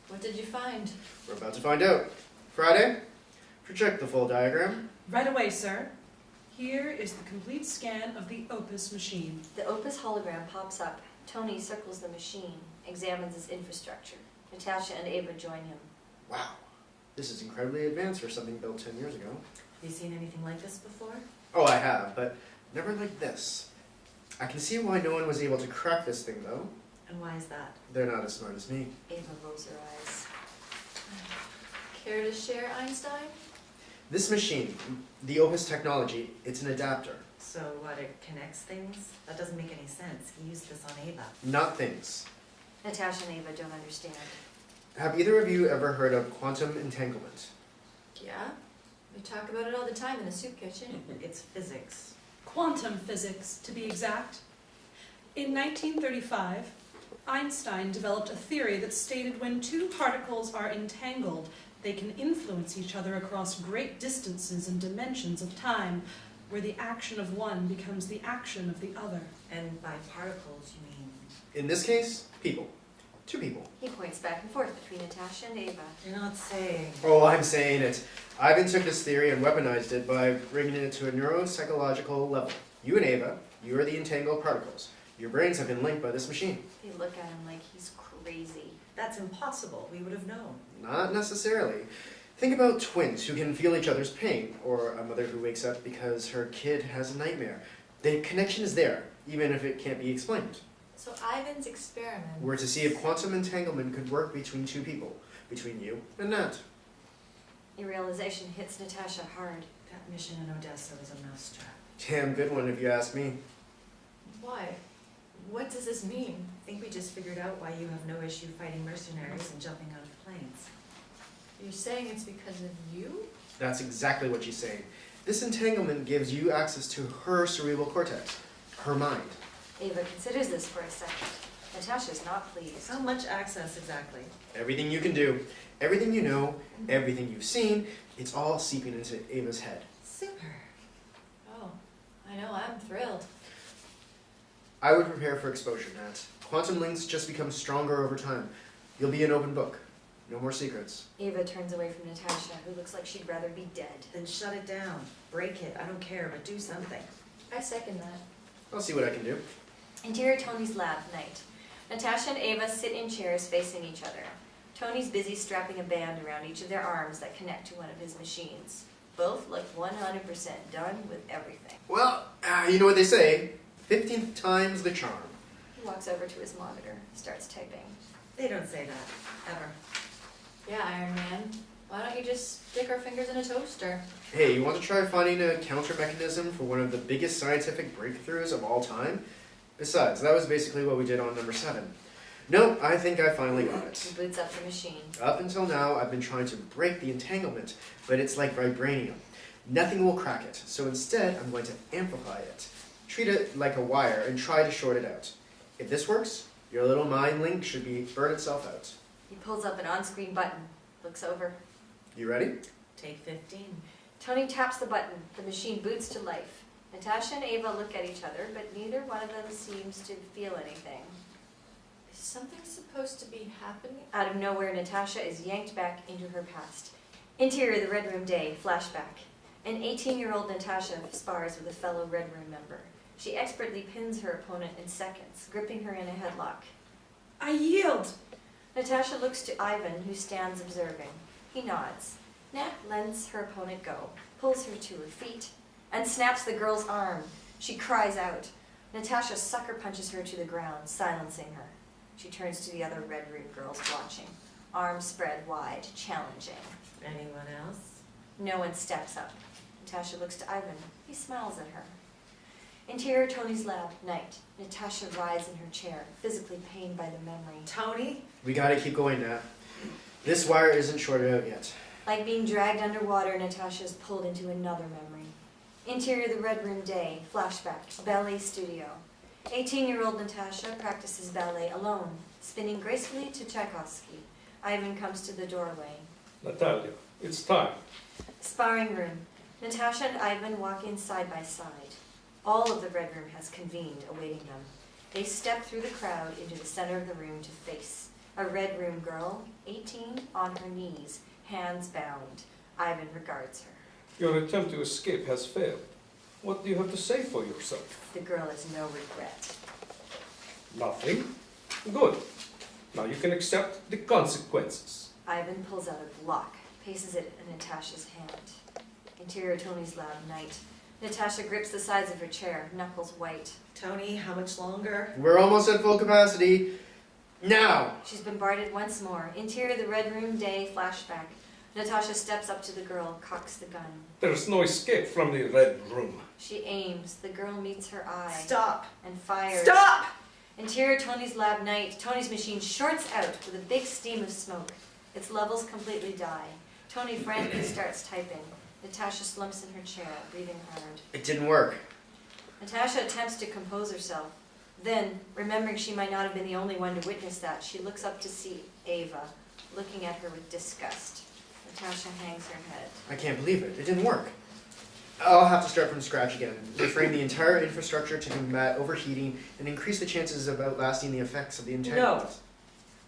What did you find? We're about to find out. Friday, project the full diagram. Right away, sir. Here is the complete scan of the Opus machine. The Opus hologram pops up. Tony circles the machine, examines its infrastructure. Natasha and Ava join him. Wow. This is incredibly advanced for something built 10 years ago. Have you seen anything like this before? Oh, I have, but never like this. I can see why no one was able to crack this thing, though. And why is that? They're not as smart as me. Ava rolls her eyes. Care to share, Einstein? This machine, the Opus technology, it's an adapter. So what, it connects things? That doesn't make any sense. He used this on Ava. Not things. Natasha and Ava don't understand. Have either of you ever heard of quantum entanglement? Yeah. We talk about it all the time in the soup kitchen. It's physics. Quantum physics, to be exact. In 1935, Einstein developed a theory that stated when two particles are entangled, they can influence each other across great distances and dimensions of time, where the action of one becomes the action of the other. And by particles, you mean? In this case, people. 2 people. He points back and forth between Natasha and Ava. You're not saying. Oh, I'm saying it. Ivan took this theory and weaponized it by bringing it to a neuropsychological level. You and Ava, you are the entangled particles. Your brains have been linked by this machine. They look at him like he's crazy. That's impossible. We would have known. Not necessarily. Think about twins who can feel each other's pain, or a mother who wakes up because her kid has a nightmare. The connection is there, even if it can't be explained. So Ivan's experiment. We're to see if quantum entanglement could work between 2 people, between you and Nat. The realization hits Natasha hard. That mission in Odessa was a mousetrap. Damn good one if you ask me. Why? What does this mean? I think we just figured out why you have no issue fighting mercenaries and jumping out of planes. You're saying it's because of you? That's exactly what she's saying. This entanglement gives you access to her cerebral cortex, her mind. Ava considers this for a second. Natasha's not pleased. How much access exactly? Everything you can do, everything you know, everything you've seen, it's all seeping into Ava's head. Super. Oh, I know, I'm thrilled. I would prepare for exposure, Nat. Quantum links just become stronger over time. You'll be an open book. No more secrets. Ava turns away from Natasha, who looks like she'd rather be dead. Then shut it down. Break it. I don't care, but do something. I second that. I'll see what I can do. Interior Tony's lab, night. Natasha and Ava sit in chairs facing each other. Tony's busy strapping a band around each of their arms that connect to one of his machines. Both look 100% done with everything. Well, you know what they say. 15th time's the charm. He walks over to his monitor, starts typing. They don't say that. Ever. Yeah, Iron Man. Why don't you just stick our fingers in a toaster? Hey, you want to try finding a counter mechanism for one of the biggest scientific breakthroughs of all time? Besides, that was basically what we did on number 7. No, I think I finally got He it. boots up the machine. Up until now, I've been trying to break the entanglement, but it's like vibranium. Nothing will crack it, so instead I'm going to amplify it. Treat it like a wire and try to short it out. If this works, your little mind link should burn itself out. He pulls up an on-screen button, looks over. You ready? Take 15. Tony taps the button. The machine boots to life. Natasha and Ava look at each other, but neither one of them seems to feel anything. Is something supposed to be happening? Out of nowhere, Natasha is yanked back into her past. Interior, the Red Room day, flashback. An 18-year-old Natasha spars with a fellow Red Room member. She expertly pins her opponent in seconds, gripping her in a headlock. I yield. Natasha looks to Ivan, who stands observing. He nods. Nat lets her opponent go, pulls her to her feet, and snaps the girl's arm. She cries out. Natasha sucker punches her to the ground, silencing her. She turns to the other Red Room girls watching, arms spread wide, challenging. Anyone else? No one steps up. Natasha looks to Ivan. He smiles at her. Interior Tony's lab, night. Natasha rides in her chair, physically pained by the memory. Tony? We gotta keep going, Nat. This wire isn't shorted out yet. Like being dragged underwater, Natasha is pulled into another memory. Interior the Red Room day, flashback, ballet studio. 18-year-old Natasha practices ballet alone, spinning gracefully to Tchaikovsky. Ivan comes to the doorway. Natalia, it's time. Sparring room. Natasha and Ivan walk in side by side. All of the Red Room has convened, awaiting them. They step through the crowd into the center of the room to face a Red Room girl, 18, on her knees, hands bound. Ivan regards her. Your attempt to escape has failed. What do you have to say for yourself? The girl has no regret. Nothing. Good. Now you can accept the consequences. Ivan pulls out a Glock, places it in Natasha's hand. Interior Tony's lab, night. Natasha grips the sides of her chair, knuckles white. Tony, how much longer? We're almost at full capacity. Now! She's bombarded once more. Interior the Red Room day, flashback. Natasha steps up to the girl, cocks the gun. There's no escape from the Red Room. She aims. The girl meets her eye. Stop! And fires. Stop! Interior Tony's lab, night. Tony's machine shorts out with a big steam of smoke. Its levels completely die. Tony frantically starts typing. Natasha slumps in her chair, breathing hard. It didn't work. Natasha attempts to compose herself. Then, remembering she might not have been the only one to witness that, she looks up to see Ava, looking at her with disgust. Natasha hangs her head. I can't believe it. It didn't work. I'll have to start from scratch again. Reframe the entire infrastructure to combat overheating and increase the chances of outlasting the effects of the entanglement.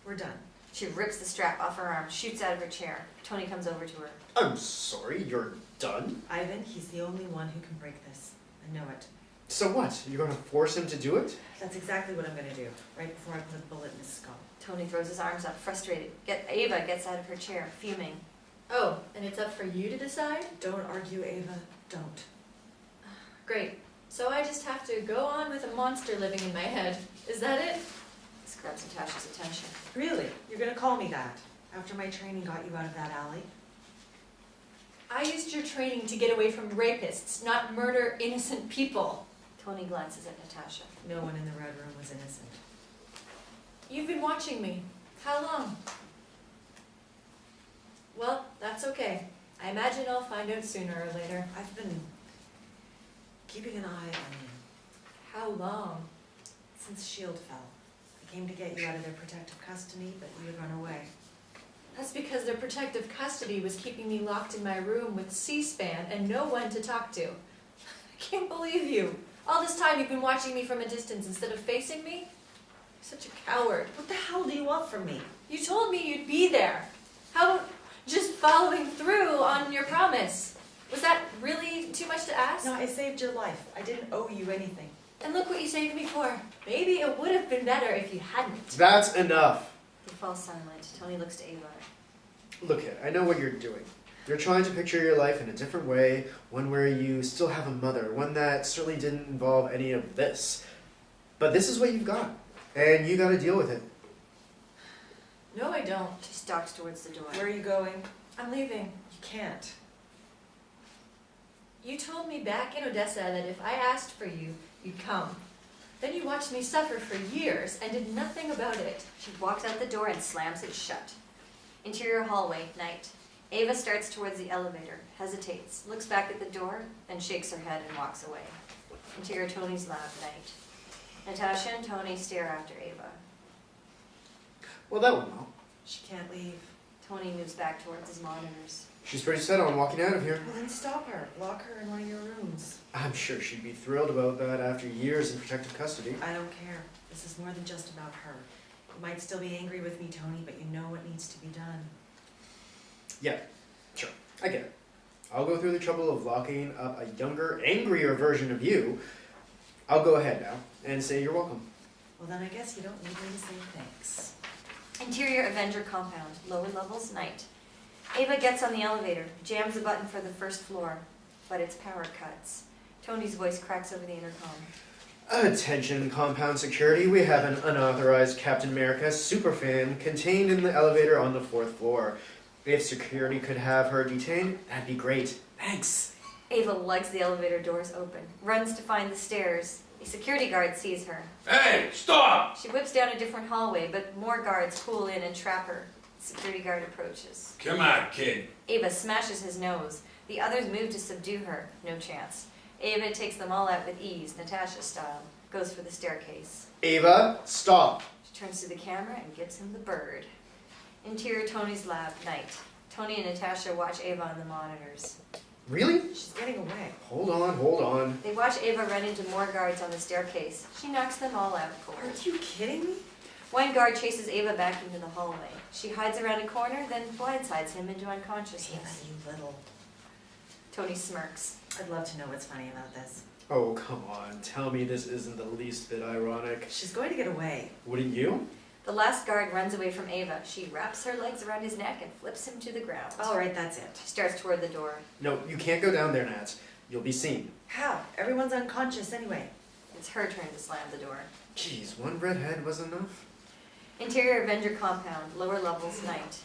We're done. She rips the strap off her arm, shoots out of her chair. Tony comes over to her. I'm sorry, you're done? Ivan, he's the only one who can break this. I know it. So what? You're gonna force him to do it? That's exactly what I'm gonna do, right before I put a bullet in his skull. Tony throws his arms up, frustrated. Ava gets out of her chair, fuming. Oh, and it's up for you to decide? Don't argue, Ava. Don't. Great. So I just have to go on with a monster living in my head. Is that it? This grabs Natasha's attention. Really? You're gonna call me that? After my training got you out of that alley? I used your training to get away from rapists, not murder innocent people. Tony glances at Natasha. No one in the Red Room was innocent. You've been watching me. How long? Well, that's okay. I imagine I'll find out sooner or later. I've been keeping an eye on you How long? since S.H.I.E.L.D. fell. I came to get you out of their protective custody, but you had run away. That's because their protective custody was keeping me locked in my room with C-SPAN and no one to talk to. I can't believe you. All this time you've been watching me from a distance instead of facing me? You're such a coward. What the hell do you want from me? You told me you'd be there. How about just following through on your promise? Was that really too much to ask? No, I saved your life. I didn't owe you anything. And look what you saved me for. Maybe it would have been better if you hadn't. That's enough. They fall silent. Tony looks to Ava. Look, kid, I know what you're doing. You're trying to picture your life in a different way, one where you still have a mother, one that certainly didn't involve any of this. But this is what you've got, and you gotta deal with it. No, I don't. She stalks towards the door. Where are you going? I'm leaving. You can't. You told me back in Odessa that if I asked for you, you'd come. Then you watched me suffer for years and did nothing about it. She walks out the door and slams it shut. Interior hallway, night. Ava starts towards the elevator, hesitates, looks back at the door, then shakes her head and walks away. Interior Tony's lab, night. Natasha and Tony stare after Ava. Well, that went well. She can't leave. Tony moves back towards his monitors. She's pretty set on walking out of here. Well, then stop her. Lock her in one of your rooms. I'm sure she'd be thrilled about that after years in protective custody. I don't care. This is more than just about her. You might still be angry with me, Tony, but you know what needs to be done. Yeah, sure, I get it. I'll go through the trouble of locking up a younger, angrier version of you. I'll go ahead now and say you're welcome. Well, then I guess you don't need me to say thanks. Interior Avenger compound, lower levels, night. Ava gets on the elevator, jams the button for the first floor, but its power cuts. Tony's voice cracks over the intercom. Attention, compound security. We have an unauthorized Captain America superfan contained in the elevator on the 4th floor. If security could have her detained, that'd be great. Thanks. Ava lugs the elevator doors open, runs to find the stairs. A security guard sees her. Hey, stop! She whips down a different hallway, but more guards pull in and trap her. The security guard approaches. Come on, kid. Ava smashes his nose. The others move to subdue her. No chance. Ava takes them all out with ease, Natasha style. Goes for the staircase. Ava, stop. She turns to the camera and gives him the bird. Interior Tony's lab, night. Tony and Natasha watch Ava on the monitors. Really? She's getting away. Hold on. They watch Ava run into more guards on the staircase. She knocks them all out cold. Are you kidding me? One guard chases Ava back into the hallway. She hides around a corner, then blindsides him into unconsciousness. Ava, you little. Tony smirks. I'd love to know what's funny about this. Oh, come on. Tell me this isn't the least bit ironic. She's going to get away. Wouldn't you? The last guard runs away from Ava. She wraps her legs around his neck and flips him to the ground. All right, that's it. She starts toward the door. No, you can't go down there, Nat. You'll be seen. How? Everyone's unconscious anyway. It's her turn to slam the door. Jeez, one redhead was enough? Interior Avenger compound, lower levels, night.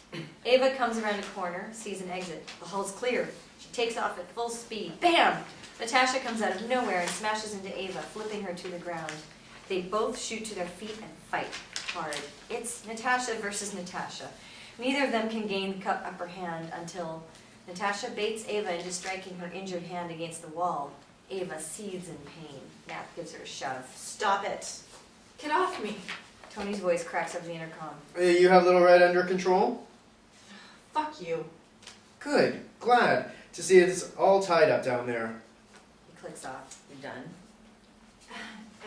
Ava comes around a corner, sees an exit. The hall's clear. She takes off at full speed. Bam! Natasha comes out of nowhere and smashes into Ava, flipping her to the ground. They both shoot to their feet and fight hard. It's Natasha versus Natasha. Neither of them can gain the upper hand until Natasha baits Ava into striking her injured hand against the wall. Ava seethes in pain. Nat gives her a shove. Stop it. Get off me. Tony's voice cracks over the intercom. You have Little Red under control? Fuck you. Good. Glad to see it's all tied up down there. He clicks off. You done?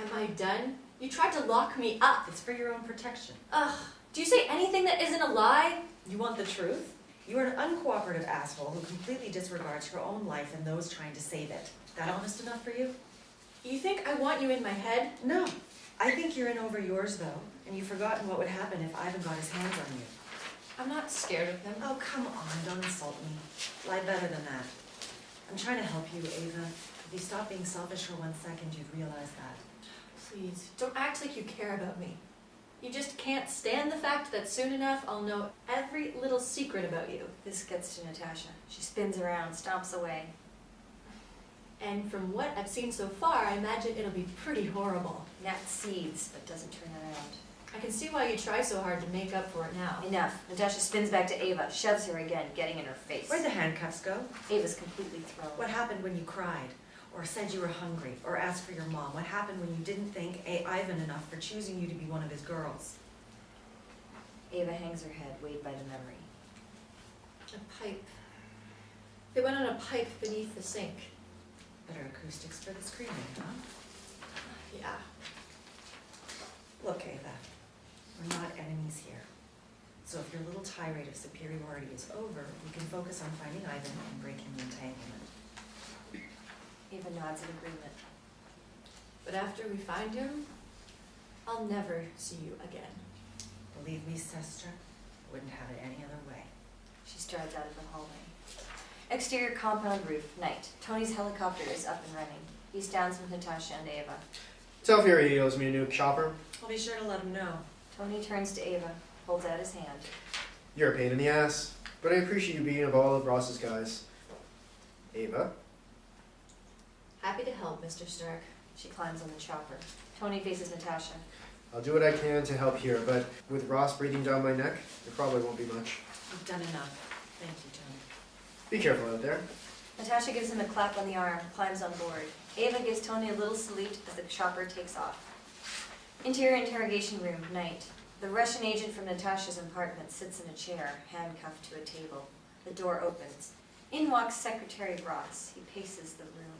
Am I done? You tried to lock me up. It's for your own protection. Ugh, Do you say anything that isn't a lie? You want the truth? You are an uncooperative asshole who completely disregards your own life and those trying to save it. That honest enough for you? You think I want you in my head? No. I think you're in over yours, though, and you've forgotten what would happen if Ivan got his hands on you. I'm not scared of him. Oh, come on, don't insult me. Lie better than that. I'm trying to help you, Ava. If you stop being selfish for 1 second, you'd realize that. Please, don't act like you care about me. You just can't stand the fact that soon enough I'll know every little secret about you. This gets to Natasha. She spins around, stomps away. And from what I've seen so far, I imagine it'll be pretty horrible. Nat seethes, but doesn't turn around. I can see why you try so hard to make up for it now. Enough. Natasha spins back to Ava, shoves her again, getting in her face. Where'd the handcuffs go? Ava's completely thrown. What happened when you cried? Or said you were hungry? Or asked for your mom? What happened when you didn't thank Ivan enough for choosing you to be one of his girls? Ava hangs her head, weighed by the memory. A pipe. They went on a pipe beneath the sink. Better acoustics for the screaming, huh? Yeah. Look, Ava, we're not enemies here. So if your little tirade of superiority is over, we can focus on finding Ivan and breaking the entanglement. Ava nods in agreement. But after we find him, I'll never see you again. Believe me, sister, I wouldn't have it any other way. She strides out of the hallway. Exterior compound roof, night. Tony's helicopter is up and running. He stands with Natasha and Ava. Tell Fury he owes me a new chopper. I'll be sure to let him know. Tony turns to Ava, holds out his hand. You're a pain in the ass, but I appreciate you being of all of Ross's guys. Ava? Happy to help, Mr. Stark. She climbs on the chopper. Tony faces Natasha. I'll do what I can to help here, but with Ross breathing down my neck, it probably won't be much. You've done enough. Thank you, Tony. Be careful out there. Natasha gives him a clap on the arm, climbs on board. Ava gives Tony a little salute as the chopper takes off. Interior interrogation room, night. The Russian agent from Natasha's apartment sits in a chair, handcuffed to a table. The door opens. In walks Secretary Ross. He paces the room.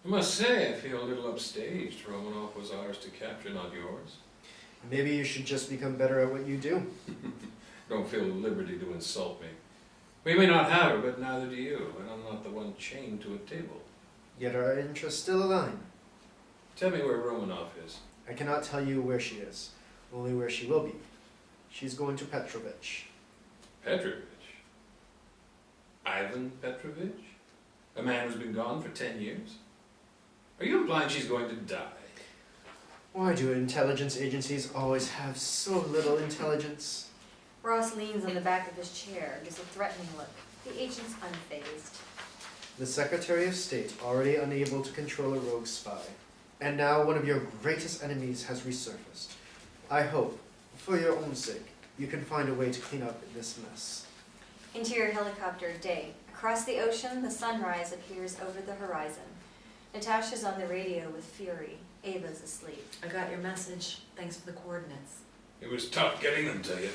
I must say, I feel a little upstaged. Romanoff was ours to capture, not yours. Maybe you should just become better at what you do. Don't feel the liberty to insult me. We may not have her, but neither do you, and I'm not the one chained to a table. Yet our interests still align. Tell me where Romanoff is. I cannot tell you where she is, only where she will be. She's going to Petrovich. Petrovich? Ivan Petrovich? A man who's been gone for 10 years? Are you implying she's going to die? Why do intelligence agencies always have so little intelligence? Ross leans on the back of his chair, gives a threatening look. The agent's unfazed. The Secretary of State, already unable to control a rogue spy. And now one of your greatest enemies has resurfaced. I hope, for your own sake, you can find a way to clean up this mess. Interior helicopter, day. Across the ocean, the sunrise appears over the horizon. Natasha's on the radio with Fury. Ava's asleep. I got your message. Thanks for the coordinates. It was tough getting them to you.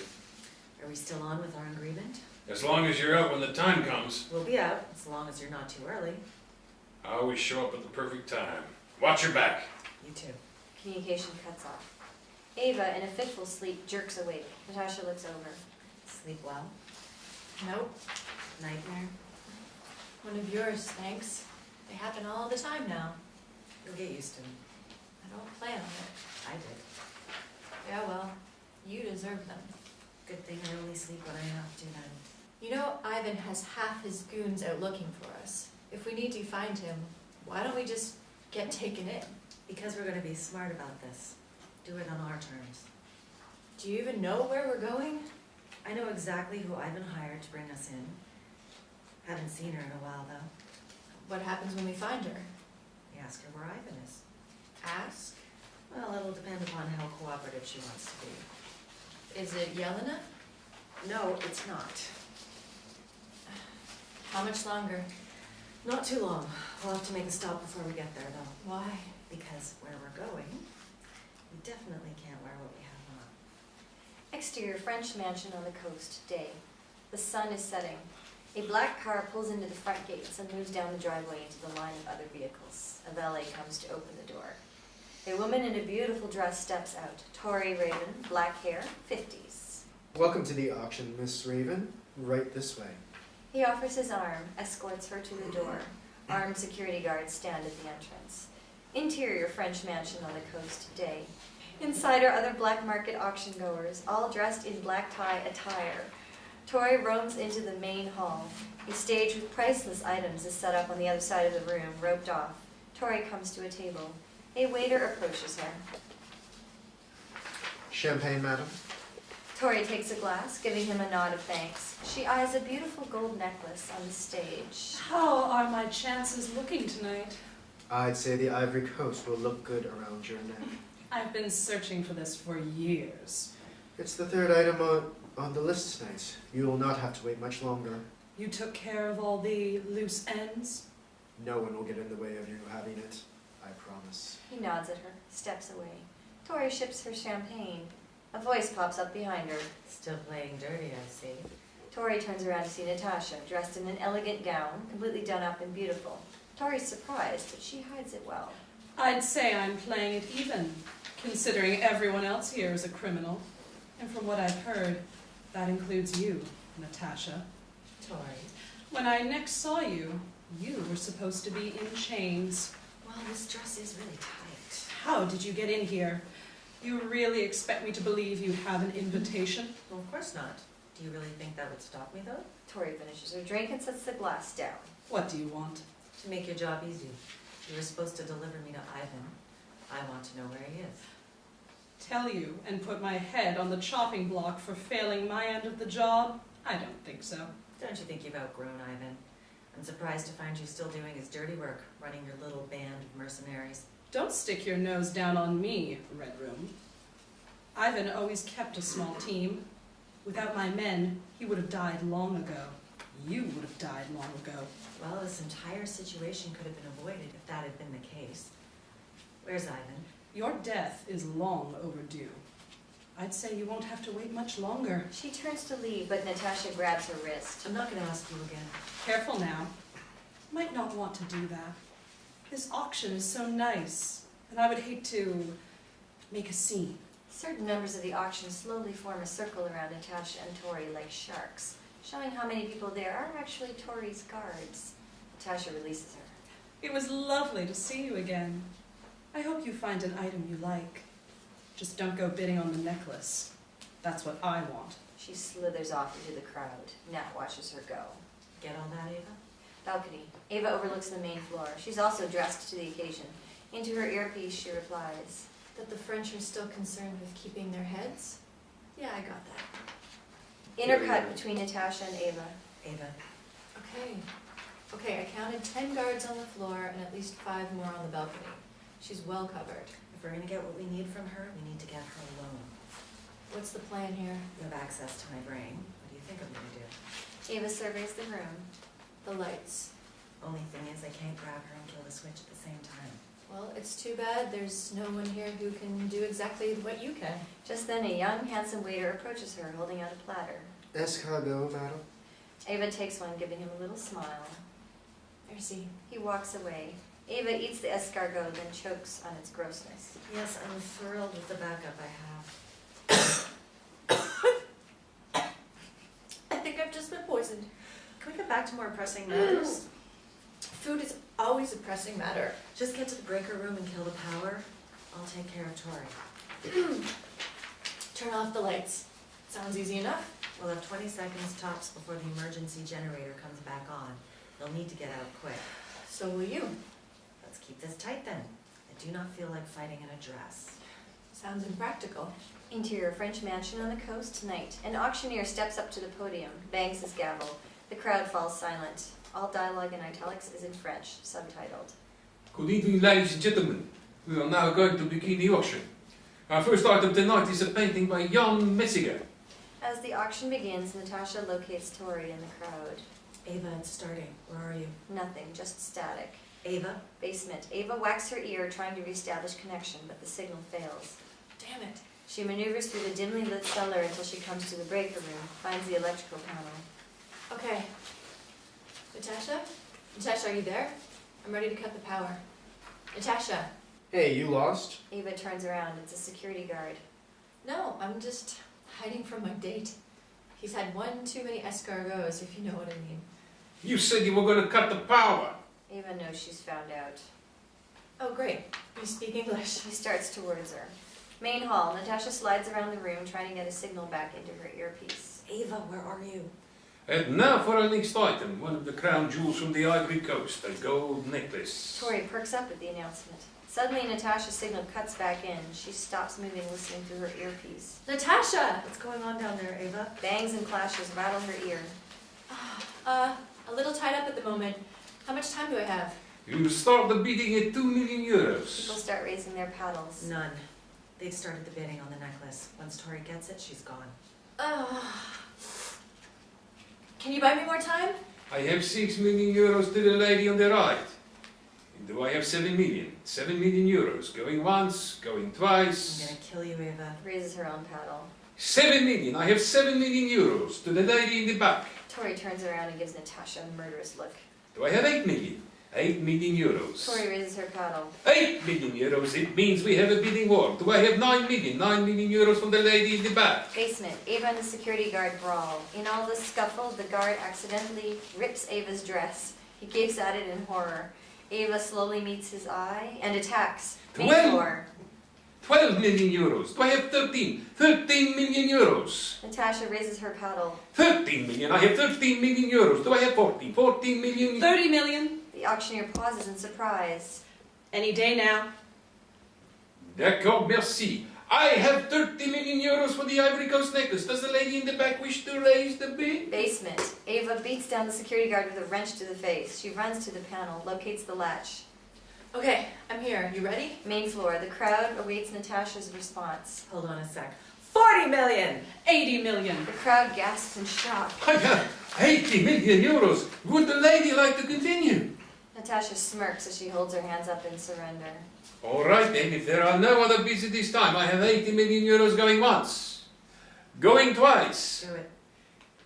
Are we still on with our agreement? As long as you're out when the time comes. We'll be out, as long as you're not too early. I always show up at the perfect time. Watch your back. You too. Communication cuts off. Ava, in a fitful sleep, jerks awake. Natasha looks over. Sleep well? Nope. Nightmare? One of yours, thanks. They happen all the time now. You'll get used to them. I don't plan on it. I did. Yeah, well, you deserve them. Good thing I only sleep when I have to then. You know, Ivan has half his goons out looking for us. If we need to find him, why don't we just get taken in? Because we're going to be smart about this. Do it on our terms. Do you even know where we're going? I know exactly who Ivan hired to bring us in. Haven't seen her in a while, though. What happens when we find her? We ask her where Ivan is. Ask? Well, it'll depend upon how cooperative she wants to be. Is it Yelena? No, it's not. How much longer? Not too long. We'll have to make a stop before we get there, though. Why? Because where we're going, we definitely can't wear what we have on. Exterior French mansion on the coast, day. The sun is setting. A black car pulls into the front gates and moves down the driveway into the line of other vehicles. A valet comes to open the door. A woman in a beautiful dress steps out. Tori Raven, black hair, 50s. Welcome to the auction, Miss Raven. Right this way. He offers his arm, escorts her to the door. Armed security guards stand at the entrance. Interior French mansion on the coast, day. Inside are other black market auction goers, all dressed in black tie attire. Tori roams into the main hall. A stage with priceless items is set up on the other side of the room, roped off. Tori comes to a table. A waiter approaches her. Champagne, madam. Tori takes a glass, giving him a nod of thanks. She eyes a beautiful gold necklace on the stage. How are my chances looking tonight? I'd say the Ivory Coast will look good around your neck. I've been searching for this for years. It's the third item on the list tonight. You will not have to wait much longer. You took care of all the loose ends? No one will get in the way of you having it. I promise. He nods at her, steps away. Tori ships her champagne. A voice pops up behind her. Still playing dirty, I see. Tori turns around to see Natasha, dressed in an elegant gown, completely done up and beautiful. Tori's surprised, but she hides it well. I'd say I'm playing it even, considering everyone else here is a criminal. And from what I've heard, that includes you, Natasha. Tori. When I next saw you, you were supposed to be in chains. Well, this dress is really tight. How did you get in here? You really expect me to believe you have an invitation? Well, of course not. Do you really think that would stop me, though? Tori finishes her drink and sets the glass down. What do you want? To make your job easy. You were supposed to deliver me to Ivan. I want to know where he is. Tell you and put my head on the chopping block for failing my end of the job? I don't think so. Don't you think you've outgrown Ivan? I'm surprised to find you still doing his dirty work, running your little band of mercenaries. Don't stick your nose down on me, Red Room. Ivan always kept a small team. Without my men, he would have died long ago. You would have died long ago. Well, this entire situation could have been avoided if that had been the case. Where's Ivan? Your death is long overdue. I'd say you won't have to wait much longer. She turns to leave, but Natasha grabs her wrist. I'm not going to ask you again. Careful now. Might not want to do that. This auction is so nice, and I would hate to make a scene. Certain members of the auction slowly form a circle around Natasha and Tori like sharks, showing how many people there are actually Tori's guards. Natasha releases her. It was lovely to see you again. I hope you find an item you like. Just don't go bidding on the necklace. That's what I want. She slithers off into the crowd. Nat watches her go. Get all that, Ava? Balcony. Ava overlooks the main floor. She's also dressed to the occasion. Into her earpiece, she replies, That the French are still concerned with keeping their heads? Yeah, I got that. intercut between Natasha and Ava. Ava. Okay, I counted 10 guards on the floor and at least 5 more on the balcony. She's well covered. If we're going to get what we need from her, we need to get her alone. What's the plan here? You have access to my brain. What do you think I'm going to do? Ava surveys the room. The lights. Only thing is, I can't grab her and kill the switch at the same time. Well, it's too bad there's no one here who can do exactly what you can. Just then, a young, handsome waiter approaches her, holding out a platter. Escargot, madam. Ava takes one, giving him a little smile. Merci. He walks away. Ava eats the escargot, then chokes on its grossness. Yes, I'm thrilled with the backup I have. I think I've just been poisoned. Can we get back to more pressing matters? Food is always a pressing matter. Just get to the breaker room and kill the power. I'll take care of Tori. Turn off the lights. Sounds easy enough. We'll have 20 seconds tops before the emergency generator comes back on. You'll need to get out quick. So will you. Let's keep this tight then. I do not feel like fighting in a dress. Sounds impractical. Interior French mansion on the coast, night. An auctioneer steps up to the podium, bangs his gavel. The crowd falls silent. All dialogue in italics is in French, subtitled. Good evening, ladies and gentlemen. We are now going to begin the auction. Our first item tonight is a painting by Jan Messiger. As the auction begins, Natasha locates Tori in the crowd. Ava, it's starting. Where are you? Nothing, just static. Ava? Basement. Ava whacks her ear, trying to reestablish connection, but the signal fails. Damn it. She maneuvers through the dimly lit cellar until she comes to the breaker room, finds the electrical panel. Okay. Natasha? Natasha, are you there? I'm ready to cut the power. Natasha? Hey, you lost? Ava turns around. It's a security guard. No, I'm just hiding from my date. He's had one too many escargots, if you know what I mean. You said you were going to cut the power. Ava knows she's found out. Oh, great. You speak English. She starts towards her. Main hall. Natasha slides around the room trying to get a signal back into her earpiece. Ava, where are you? And now for our next item, one of the crown jewels from the Ivory Coast, a gold necklace. Tori perks up at the announcement. Suddenly, Natasha's signal cuts back in. She stops moving, listening through her earpiece. Natasha! What's going on down there, Ava? Bangs and clashes rattle her ear. A little tied up at the moment. How much time do I have? You start the bidding at 2 million euros. People start raising their paddles. None. They've started the bidding on the necklace. Once Tori gets it, she's gone. Can you buy me more time? I have 6 million euros to the lady on the right. Do I have 7 million? 7 million euros. Going once, going I'm twice. gonna kill you, Ava. Raises her own paddle. 7 million. I have 7 million euros to the lady in the back. Tori turns around and gives Natasha a murderous look. Do I have 8 million? 8 million euros. Tori raises her paddle. 8 million euros. It means we have a bidding war. Do I have 9 million? 9 million euros from the lady in the back. Basement. Ava and the security guard brawl. In all the scuffle, the guard accidentally rips Ava's dress. He gapes at it in horror. Ava slowly meets his eye and attacks. Main 12. floor. 12 million euros. Do I have 13? 13 million euros. Natasha raises her paddle. 13 million. I have 13 million euros. Do I have 14? 14 million. 30 million. The auctioneer pauses in surprise. Any day now. D'accord, merci. I have 30 million euros for the Ivory Coast necklace. Does the lady in the back wish to raise the bid? Basement. Ava beats down the security guard with a wrench to the face. She runs to the panel, locates the latch. Okay, I'm here. You ready? Main floor. The crowd awaits Natasha's response. Hold on a sec. 40 million! 80 million. The crowd gasps in shock. I have 80 million euros. Would the lady like to continue? Natasha smirks as she holds her hands up in surrender. All right then, if there are no other bids at this time, I have 80 million euros going once. Going twice. Do it.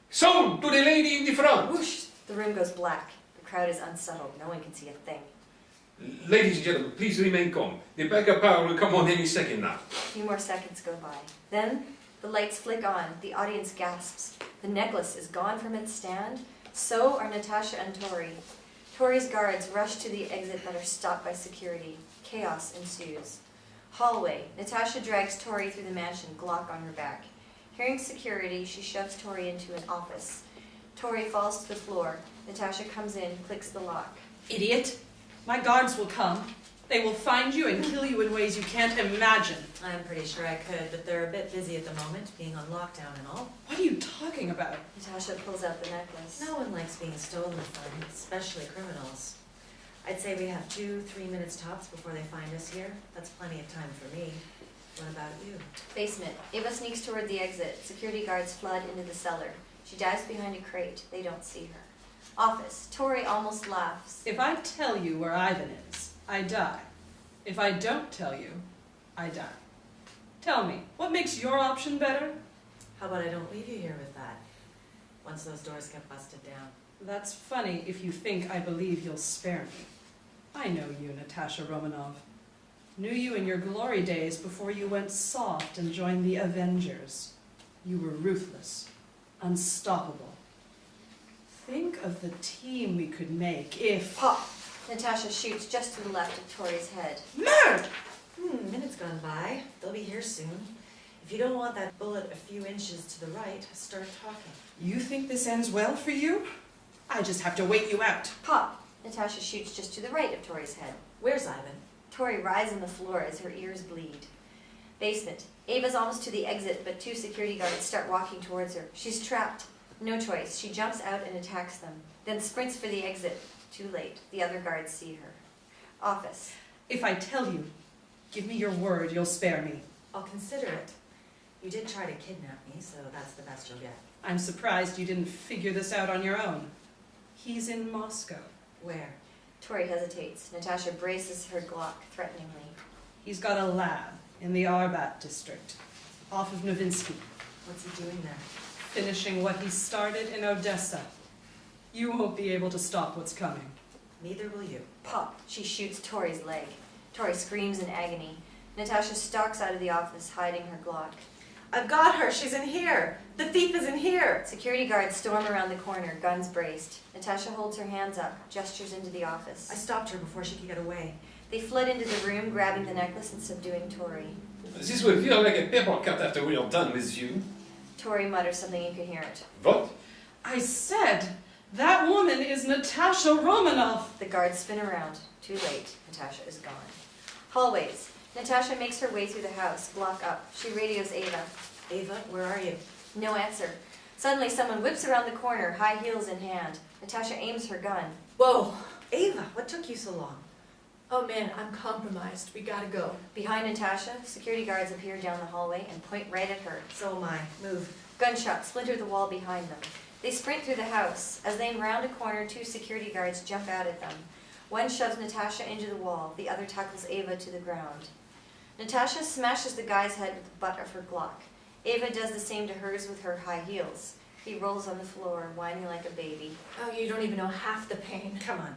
Sold to the lady in the front. Whoosh! The room goes black. The crowd is unsettled. No one can see a thing. Ladies and gentlemen, please remain calm. The backup power will come on any second now. A few more seconds go by. Then, the lights flick on. The audience gasps. The necklace is gone from its stand. So are Natasha and Tori. Tori's guards rush to the exit but are stopped by security. Chaos ensues. Hallway. Natasha drags Tori through the mansion, Glock on her back. Hearing security, she shoves Tori into an office. Tori falls to the floor. Natasha comes in, clicks the lock. Idiot. My guards will come. They will find you and kill you in ways you can't imagine. I'm pretty sure I could, but they're a bit busy at the moment, being on lockdown and all. What are you talking about? Natasha pulls out the necklace. No one likes being stolen from, especially criminals. I'd say we have 2-3 minutes tops before they find us here. That's plenty of time for me. What about you? Basement. Ava sneaks toward the exit. Security guards flood into the cellar. She dives behind a crate. They don't see her. Office. Tori almost laughs. If I tell you where Ivan is, I die. If I don't tell you, I die. Tell me, what makes your option better? How about I don't leave you here with that? Once those doors get busted down. That's funny if you think I believe you'll spare me. I know you, Natasha Romanoff. Knew you in your glory days before you went soft and joined the Avengers. You were ruthless, unstoppable. Think of the team we could make if... Pop! Natasha shoots just to the left of Tori's head. Nerd! Minutes gone by. They'll be here soon. If you don't want that bullet a few inches to the right, start talking. You think this ends well for you? I just have to wait you out. Pop! Natasha shoots just to the right of Tori's head. Where's Ivan? Tori writhes on the floor as her ears bleed. Basement. Ava's almost to the exit, but 2 security guards start walking towards her. She's trapped. No choice. She jumps out and attacks them, then sprints for the exit. Too late. The other guards see her. Office. If I tell you, give me your word you'll spare me. I'll consider it. You did try to kidnap me, so that's the best you'll get. I'm surprised you didn't figure this out on your own. He's in Moscow. Where? Tori hesitates. Natasha braces her Glock threateningly. He's got a lab in the Arbat district, off of Novinsky, What's he doing there? finishing what he started in Odessa. You won't be able to stop what's coming. Neither will you. Pop! She shoots Tori's leg. Tori screams in agony. Natasha stalks out of the office, hiding her Glock. I've got her. She's in here. The thief is in here. Security guards storm around the corner, guns braced. Natasha holds her hands up, gestures into the office. I stopped her before she could get away. They flood into the room, grabbing the necklace and subduing Tori. This will feel like a paper cut after we are done with you. Tori mutters something incoherent. What? I said, that woman is Natasha Romanoff. The guards spin around. Too late. Natasha is gone. Hallways. Natasha makes her way through the house, block up. She radios Ava. Ava, where are you? No answer. Suddenly, someone whips around the corner, high heels in hand. Natasha aims her gun. Whoa! Ava, what took you so long? Oh man, I'm compromised. We gotta go. Behind Natasha, security guards appear down the hallway and point right at her. So am I. Move. Gunshots splinter the wall behind them. They sprint through the house. As they round a corner, 2 security guards jump out at them. One shoves Natasha into the wall. The other tackles Ava to the ground. Natasha smashes the guy's head with the butt of her Glock. Ava does the same to hers with her high heels. He rolls on the floor, whining like a baby. Oh, you don't even know half the pain. Come on.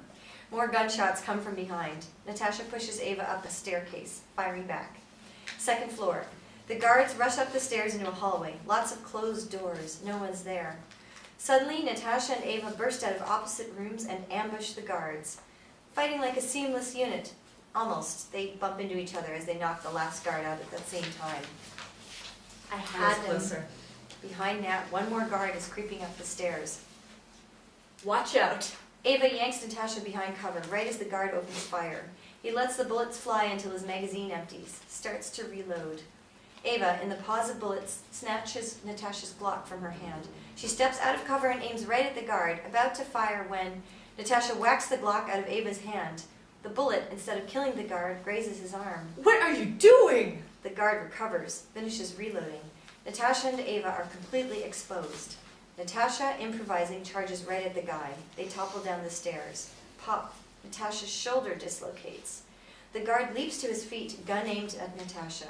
More gunshots come from behind. Natasha pushes Ava up a staircase, firing back. Second floor. The guards rush up the stairs into a hallway. Lots of closed doors. No one's there. Suddenly, Natasha and Ava burst out of opposite rooms and ambush the guards. Fighting like a seamless unit. Almost. They bump into each other as they knock the last guard out at the same time. I Hands had him. closer. Behind Nat, one more guard is creeping up the stairs. Watch out. Ava yanks Natasha behind cover, right as the guard opens fire. He lets the bullets fly until his magazine empties, starts to reload. Ava, in the pause of bullets, snatches Natasha's Glock from her hand. She steps out of cover and aims right at the guard, about to fire when Natasha whacks the Glock out of Ava's hand. The bullet, instead of killing the guard, grazes his arm. What are you doing? The guard recovers, finishes reloading. Natasha and Ava are completely exposed. Natasha, improvising, charges right at the guy. They topple down the stairs. Pop. Natasha's shoulder dislocates. The guard leaps to his feet, gun aimed at Natasha.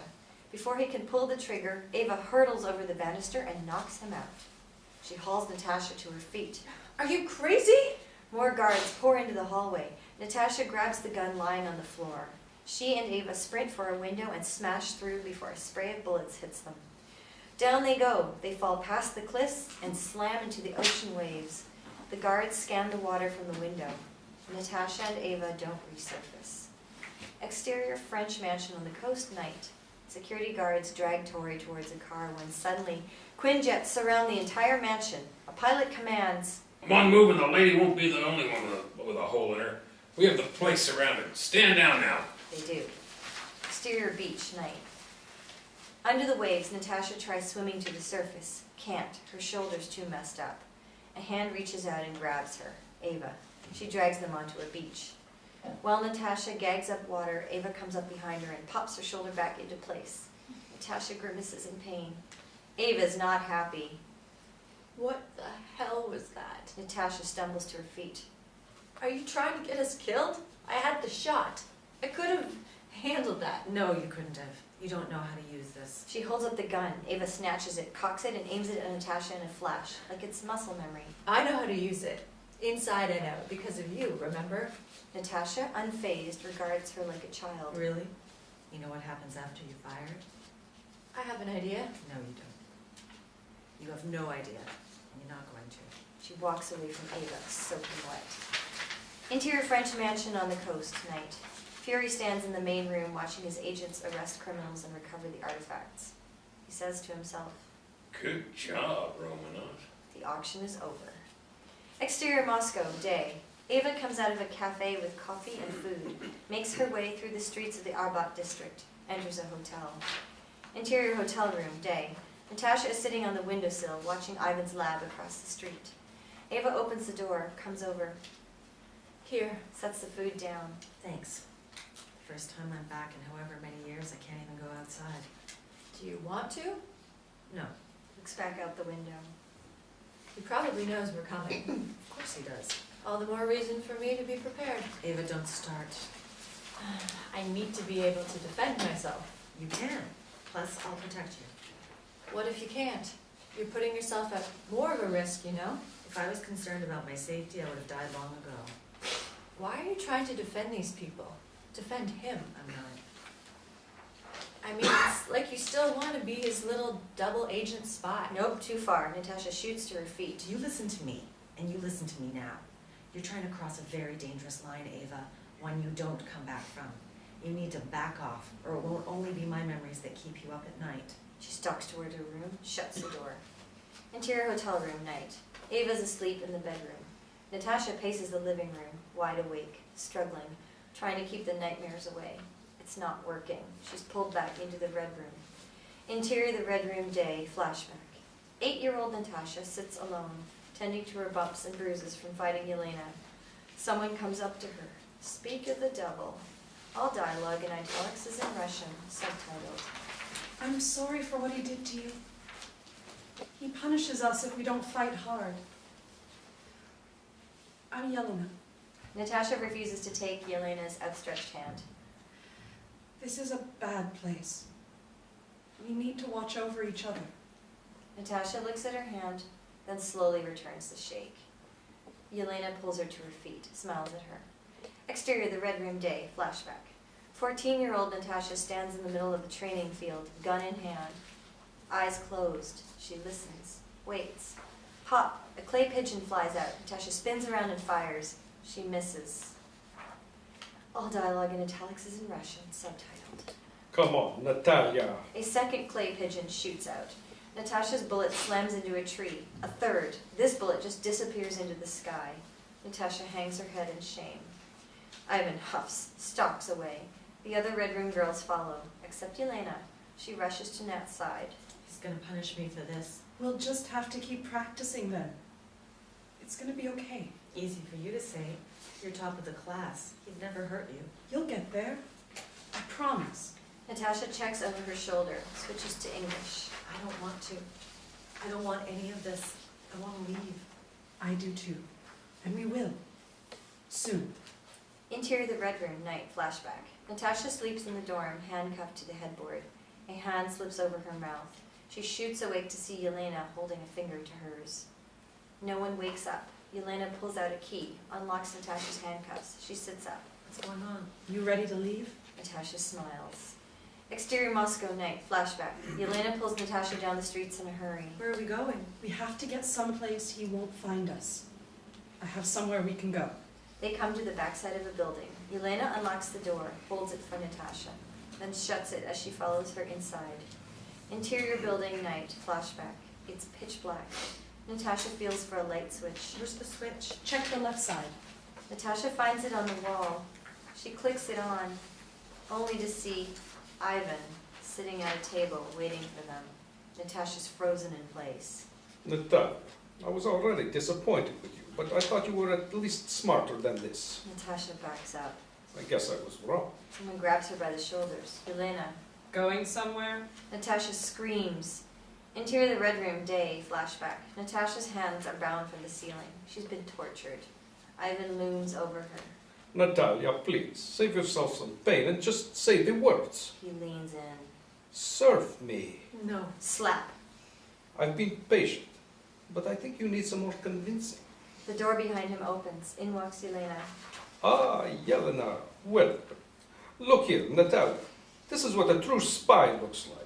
Before he can pull the trigger, Ava hurtles over the banister and knocks him out. She hauls Natasha to her feet. Are you crazy? More guards pour into the hallway. Natasha grabs the gun lying on the floor. She and Ava sprint for a window and smash through before a spray of bullets hits them. Down they go. They fall past the cliffs and slam into the ocean waves. The guards scan the water from the window. Natasha and Ava don't resurface. Exterior French mansion on the coast night. Security guards drag Tori towards a car when suddenly Quinjets surround the entire mansion. A pilot commands, Come on, move, and the lady won't be the only one with a hole in her. We have the place surrounded. Stand down now. They do. Exterior beach night. Under the waves, Natasha tries swimming to the surface. Can't. Her shoulder's too messed up. A hand reaches out and grabs her. Ava. She drags them onto a beach. While Natasha gags up water, Ava comes up behind her and pops her shoulder back into place. Natasha grimaces in pain. Ava's not happy. What the hell was that? Natasha stumbles to her feet. Are you trying to get us killed? I had the shot. I could have handled that. No, you couldn't have. You don't know how to use this. She holds up the gun. Ava snatches it, cocks it, and aims it at Natasha in a flash, like it's muscle memory. I know how to use it. Inside and out, because of you, remember? Natasha, unfazed, regards her like a child. Really? You know what happens after you fired? I have an idea. No, you don't. You have no idea. And you're not going to. She walks away from Ava, soaking wet. Interior French mansion on the coast, night. Fury stands in the main room watching his agents arrest criminals and recover the artifacts. He says to himself, Good job, Romanoff. the auction is over. Exterior Moscow, day. Ava comes out of a cafe with coffee and food, makes her way through the streets of the Arbat district, enters a hotel. Interior hotel room, day. Natasha is sitting on the windowsill, watching Ivan's lab across the street. Ava opens the door, comes over, Here. sets the food down. Thanks. First time I'm back in however many years, I can't even go outside. Do you want to? No, Looks back out the window. He probably knows we're coming. of course he does. All the more reason for me to be prepared. Ava, don't start. I need to be able to defend myself. You can. Plus, I'll protect you. What if you can't? You're putting yourself at more of a risk, you know? If I was concerned about my safety, I would have died long ago. Why are you trying to defend these people? defend him. I'm not. I mean, it's like you still want to be his little double agent spy. Nope, too far. Natasha shoots to her feet. You listen to me, and you listen to me now. You're trying to cross a very dangerous line, Ava, one you don't come back from. You need to back off, or it won't only be my memories that keep you up at night. She stalks toward her room, shuts the door. Interior hotel room, night. Ava's asleep in the bedroom. Natasha paces the living room, wide awake, struggling, trying to keep the nightmares away. It's not working. She's pulled back into the red room. Interior the red room, day, flashback. 8-year-old Natasha sits alone, tending to her bumps and bruises from fighting Yelena. Someone comes up to her. Speak of the devil. All dialogue in italics is in Russian, subtitled. I'm sorry for what he did to you. He punishes us if we don't fight hard. I'm Yelena. Natasha refuses to take Yelena's outstretched hand. This is a bad place. We need to watch over each other. Natasha looks at her hand, then slowly returns the shake. Yelena pulls her to her feet, smiles at her. Exterior, the red room, day, flashback. 14-year-old Natasha stands in the middle of the training field, gun in hand. Eyes closed. She listens, waits. Pop! A clay pigeon flies out. Natasha spins around and fires. She misses. All dialogue in italics is in Russian, subtitled. Come on, Natalia. A second clay pigeon shoots out. Natasha's bullet slams into a tree. A third. This bullet just disappears into the sky. Natasha hangs her head in shame. Ivan huffs, stalks away. The other Red Room girls follow, except Yelena. She rushes to Nat's side. He's gonna punish me for this. We'll just have to keep practicing then. It's gonna be okay. Easy for you to say. You're top of the class. He'd never hurt you. You'll get there. I promise. Natasha checks over her shoulder, switches to English. I don't want to. I don't want any of this. I want to leave. I do too. And we will. Soon. Interior the Red Room, night, flashback. Natasha sleeps in the dorm, handcuffed to the headboard. A hand slips over her mouth. She shoots awake to see Yelena holding a finger to hers. No one wakes up. Yelena pulls out a key, unlocks Natasha's handcuffs. She sits up. What's going on? You ready to leave? Natasha smiles. Exterior Moscow, night, flashback. Yelena pulls Natasha down the streets in a hurry. Where are we going? We have to get someplace he won't find us. I have somewhere we can go. They come to the backside of a building. Yelena unlocks the door, holds it for Natasha, then shuts it as she follows her inside. Interior building, night, flashback. It's pitch black. Natasha feels for a light switch. Where's the switch? Check the left side. Natasha finds it on the wall. She clicks it on, only to see Ivan sitting at a table waiting for them. Natasha's frozen in place. Natalia, I was already disappointed with you, but I thought you were at least smarter than this. Natasha backs up. I guess I was wrong. Someone grabs her by the shoulders. Yelena. Going somewhere? Natasha screams. Interior the Red Room, day, flashback. Natasha's hands are bound from the ceiling. She's been tortured. Ivan looms over her. Natalia, please, save yourself some pain and just say the words. He leans in. Serve me. No. Slap. I've been patient, but I think you need some more convincing. The door behind him opens. In walks Yelena. Ah, Yelena, welcome. Look here, Natalia. This is what a true spy looks like.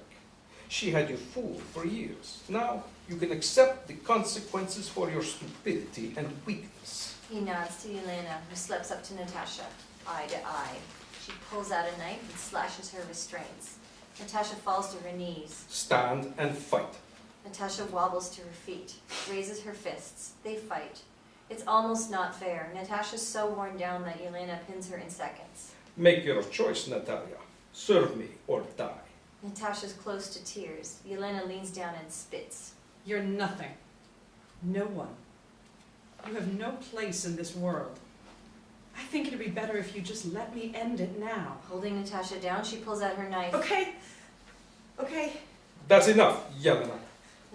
She had you fooled for years. Now you can accept the consequences for your stupidity and weakness. He nods to Yelena, who slips up to Natasha, eye to eye. She pulls out a knife and slashes her restraints. Natasha falls to her knees. Stand and fight. Natasha wobbles to her feet, raises her fists. They fight. It's almost not fair. Natasha's so worn down that Yelena pins her in seconds. Make your choice, Natalia. Serve me or die. Natasha's close to tears. Yelena leans down and spits. You're nothing. No one. You have no place in this world. I think it'd be better if you just let me end it now. Holding Natasha down, she pulls out her knife. Okay. Okay. That's enough, Yelena.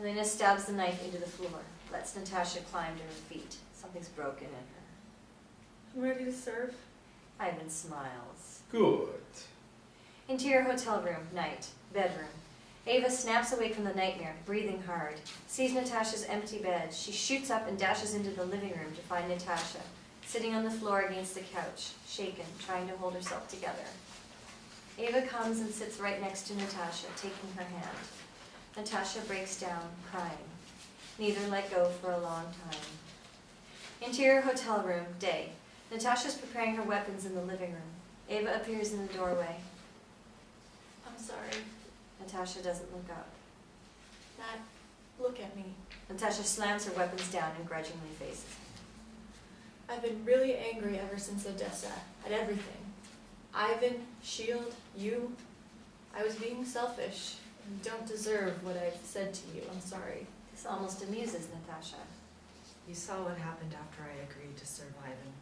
Yelena stabs the knife into the floor, lets Natasha climb to her feet. Something's broken in her. I'm ready to serve. Ivan smiles. Good. Interior hotel room, night, bedroom. Ava snaps awake from the nightmare, breathing hard. Sees Natasha's empty bed. She shoots up and dashes into the living room to find Natasha. sitting on the floor against the couch, shaken, trying to hold herself together. Ava comes and sits right next to Natasha, taking her hand. Natasha breaks down, crying. Neither let go for a long time. Interior hotel room, day. Natasha's preparing her weapons in the living room. Ava appears in the doorway. I'm sorry. Natasha doesn't look up. Nat, look at me. Natasha slams her weapons down and grudgingly faces him. I've been really angry ever since Odessa, at everything. Ivan, S.H.I.E.L.D., you. I was being selfish and don't deserve what I've said to you. I'm sorry. This almost amuses Natasha. You saw what happened after I agreed to serve Ivan.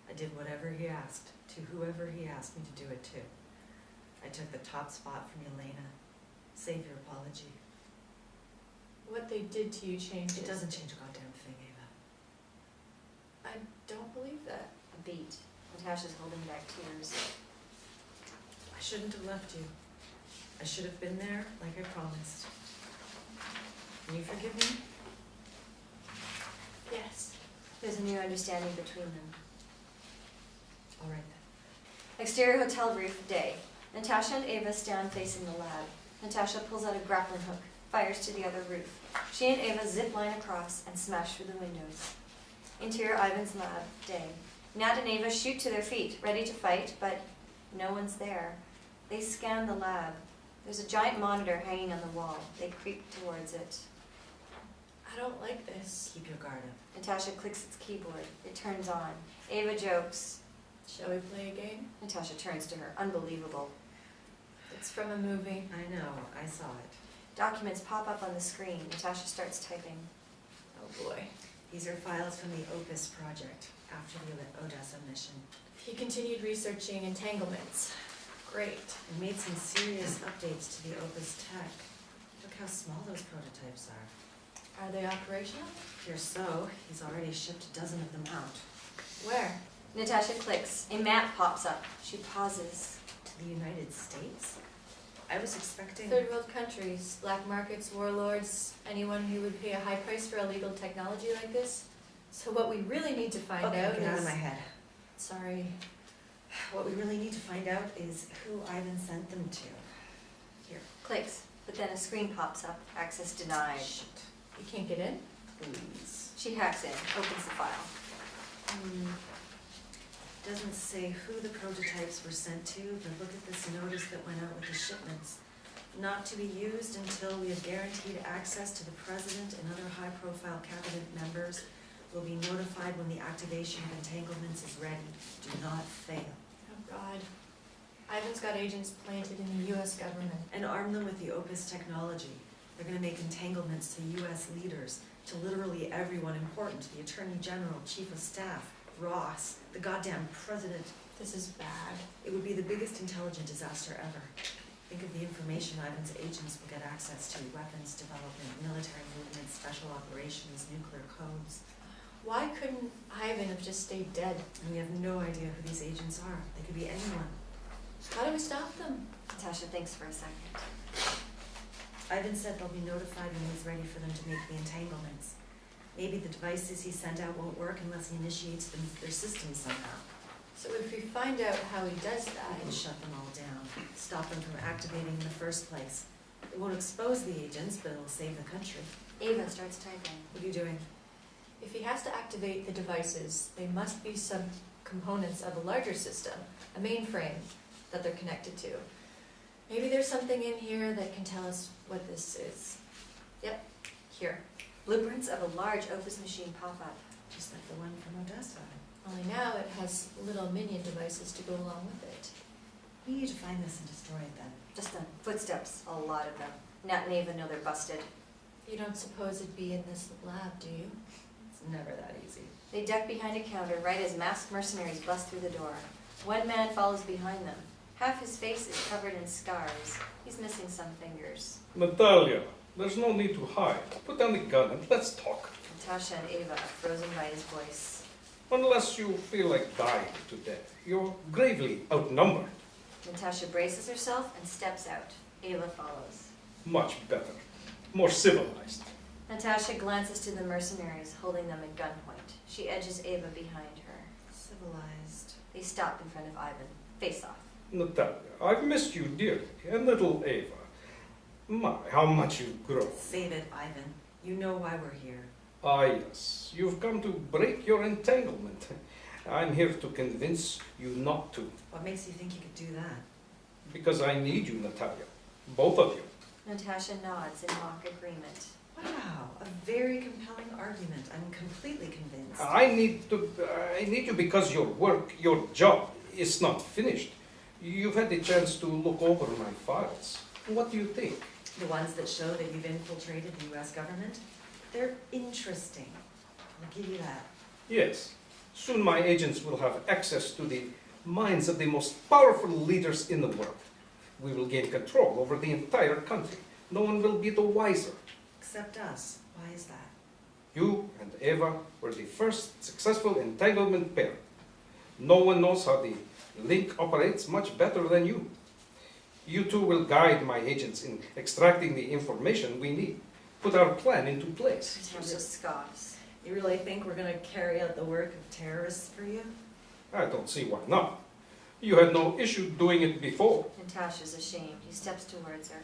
I did whatever he asked, to whoever he asked me to do it to. I took the top spot from Elena. Save your apology. What they did to you changes. It doesn't change a goddamn thing, Ava. I don't believe that. A beat. Natasha's holding back tears. I shouldn't have left you. I should have been there like I promised. Can you forgive me? Yes. There's a new understanding between them. All right then. Exterior hotel roof, day. Natasha and Ava stand facing the lab. Natasha pulls out a grappling hook, fires to the other roof. She and Ava zip line across and smash through the windows. Interior Ivan's lab, day. Nat and Ava shoot to their feet, ready to fight, but no one's there. They scan the lab. There's a giant monitor hanging on the wall. They creep towards it. I don't like this. Keep your guard up. Natasha clicks its keyboard. It turns on. Ava jokes. Shall we play a game? Natasha turns to her. Unbelievable. It's from a movie. I know, I saw it. Documents pop up on the screen. Natasha starts typing. Oh boy. These are files from the Opus project after the Odessa mission. He continued researching entanglements. Great. And made some serious updates to the Opus tech. Look how small those prototypes are. Are they operational? If so, he's already shipped a dozen of them out. Where? Natasha clicks. A map pops up. She pauses. To the United States? I was expecting... Third world countries, black markets, warlords, anyone who would pay a high price for illegal technology like this. So what we really need to find Okay, out get is... out of my head. Sorry. What we really need to find out is who Ivan sent them to. Here. Clicks. But then a screen pops up. Access denied. Shit. You can't get in? Please. She hacks in. Opens the file. Doesn't say who the prototypes were sent to, but look at this notice that went out with the shipments. Not to be used until we have guaranteed access to the president and other high-profile cabinet members. Will be notified when the activation of entanglements is ready. Do not fail. Oh God. Ivan's got agents planted in the US government. And arm them with the Opus technology. They're going to make entanglements to US leaders, to literally everyone important, the Attorney General, Chief of Staff, Ross, the goddamn president. This is bad. It would be the biggest intelligent disaster ever. Think of the information Ivan's agents will get access to: weapons development, military movements, special operations, nuclear codes. Why couldn't Ivan have just stayed dead? And we have no idea who these agents are. They could be anyone. How do we stop them? Natasha thinks for a second. Ivan said they'll be notified when he's ready for them to make the entanglements. Maybe the devices he sent out won't work unless he initiates their systems somehow. So if we find out how he does that... We can shut them all down, stop them from activating in the first place. It won't expose the agents, but it'll save the country. Ava starts typing. What are you doing? If he has to activate the devices, they must be subcomponents of a larger system, a mainframe that they're connected to. Maybe there's something in here that can tell us what this is. Yep, here. Blueprints of a large Opus machine pop up. Just like the one from Odessa. Only now it has little minion devices to go along with it. We need to find this and destroy it then. Just then, footsteps, a lot of them. Nat and Ava know they're busted. You don't suppose it'd be in this lab, do you? It's never that easy. They duck behind a counter right as masked mercenaries bust through the door. One man follows behind them. Half his face is covered in scars. He's missing some fingers. Natalia, there's no need to hide. Put down the gun and let's talk. Natasha and Ava are frozen by his voice. Unless you feel like dying to death, you're gravely outnumbered. Natasha braces herself and steps out. Ava follows. Much better. More civilized. Natasha glances to the mercenaries, holding them at gunpoint. She edges Ava behind her. civilized. They stopped in front of Ivan, face off. Natalia, I've missed you dearly, and little Ava. My, how much you've grown. Save it, Ivan. You know why we're here. Ah, yes, you've come to break your entanglement. I'm here to convince you not to, What makes you think you could do that? because I need you, Natalia. Both of you. Natasha nods in mock agreement. Wow, a very compelling argument. I'm completely convinced. I need you because your work, your job is not finished. You've had the chance to look over my files. What do you think? The ones that show that you've infiltrated the US government? They're interesting. I'll give you that. Yes. Soon my agents will have access to the minds of the most powerful leaders in the world. We will gain control over the entire country. No one will be the wiser. Except us. Why is that? You and Eva were the first successful entanglement pair. No one knows how the link operates much better than you. You two will guide my agents in extracting the information we need. Put our plan into place. Natasha scoffs. You really think we're going to carry out the work of terrorists for you? I don't see why not. You had no issue doing it before. Natasha's ashamed. He steps towards her.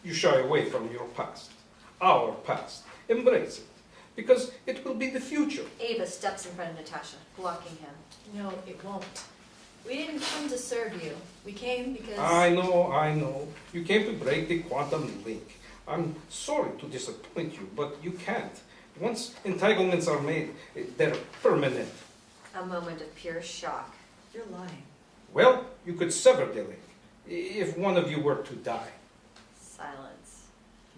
You shy away from your past. Our past. Embrace it. Because it will be the future. Ava steps in front of Natasha, blocking him. No, it won't. We didn't come to serve you. We came because... I know. You came to break the quantum link. I'm sorry to disappoint you, but you can't. Once entanglements are made, they're permanent. A moment of pure shock. You're lying. Well, you could sever the link if one of you were to die. Silence.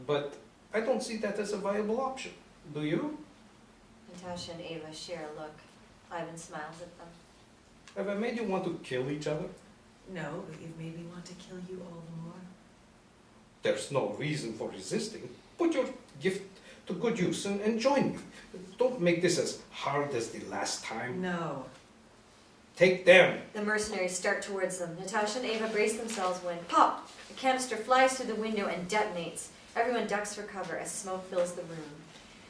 But I don't see that as a viable option. Do you? Natasha and Ava share a look. Ivan smiles at them. Have I made you want to kill each other? No, but you've made me want to kill you all the more. There's no reason for resisting. Put your gift to good use and join me. Don't make this as hard as the last time. No. Take them. The mercenaries start towards them. Natasha and Ava brace themselves when, pop! A canister flies through the window and detonates. Everyone ducks for cover as smoke fills the room.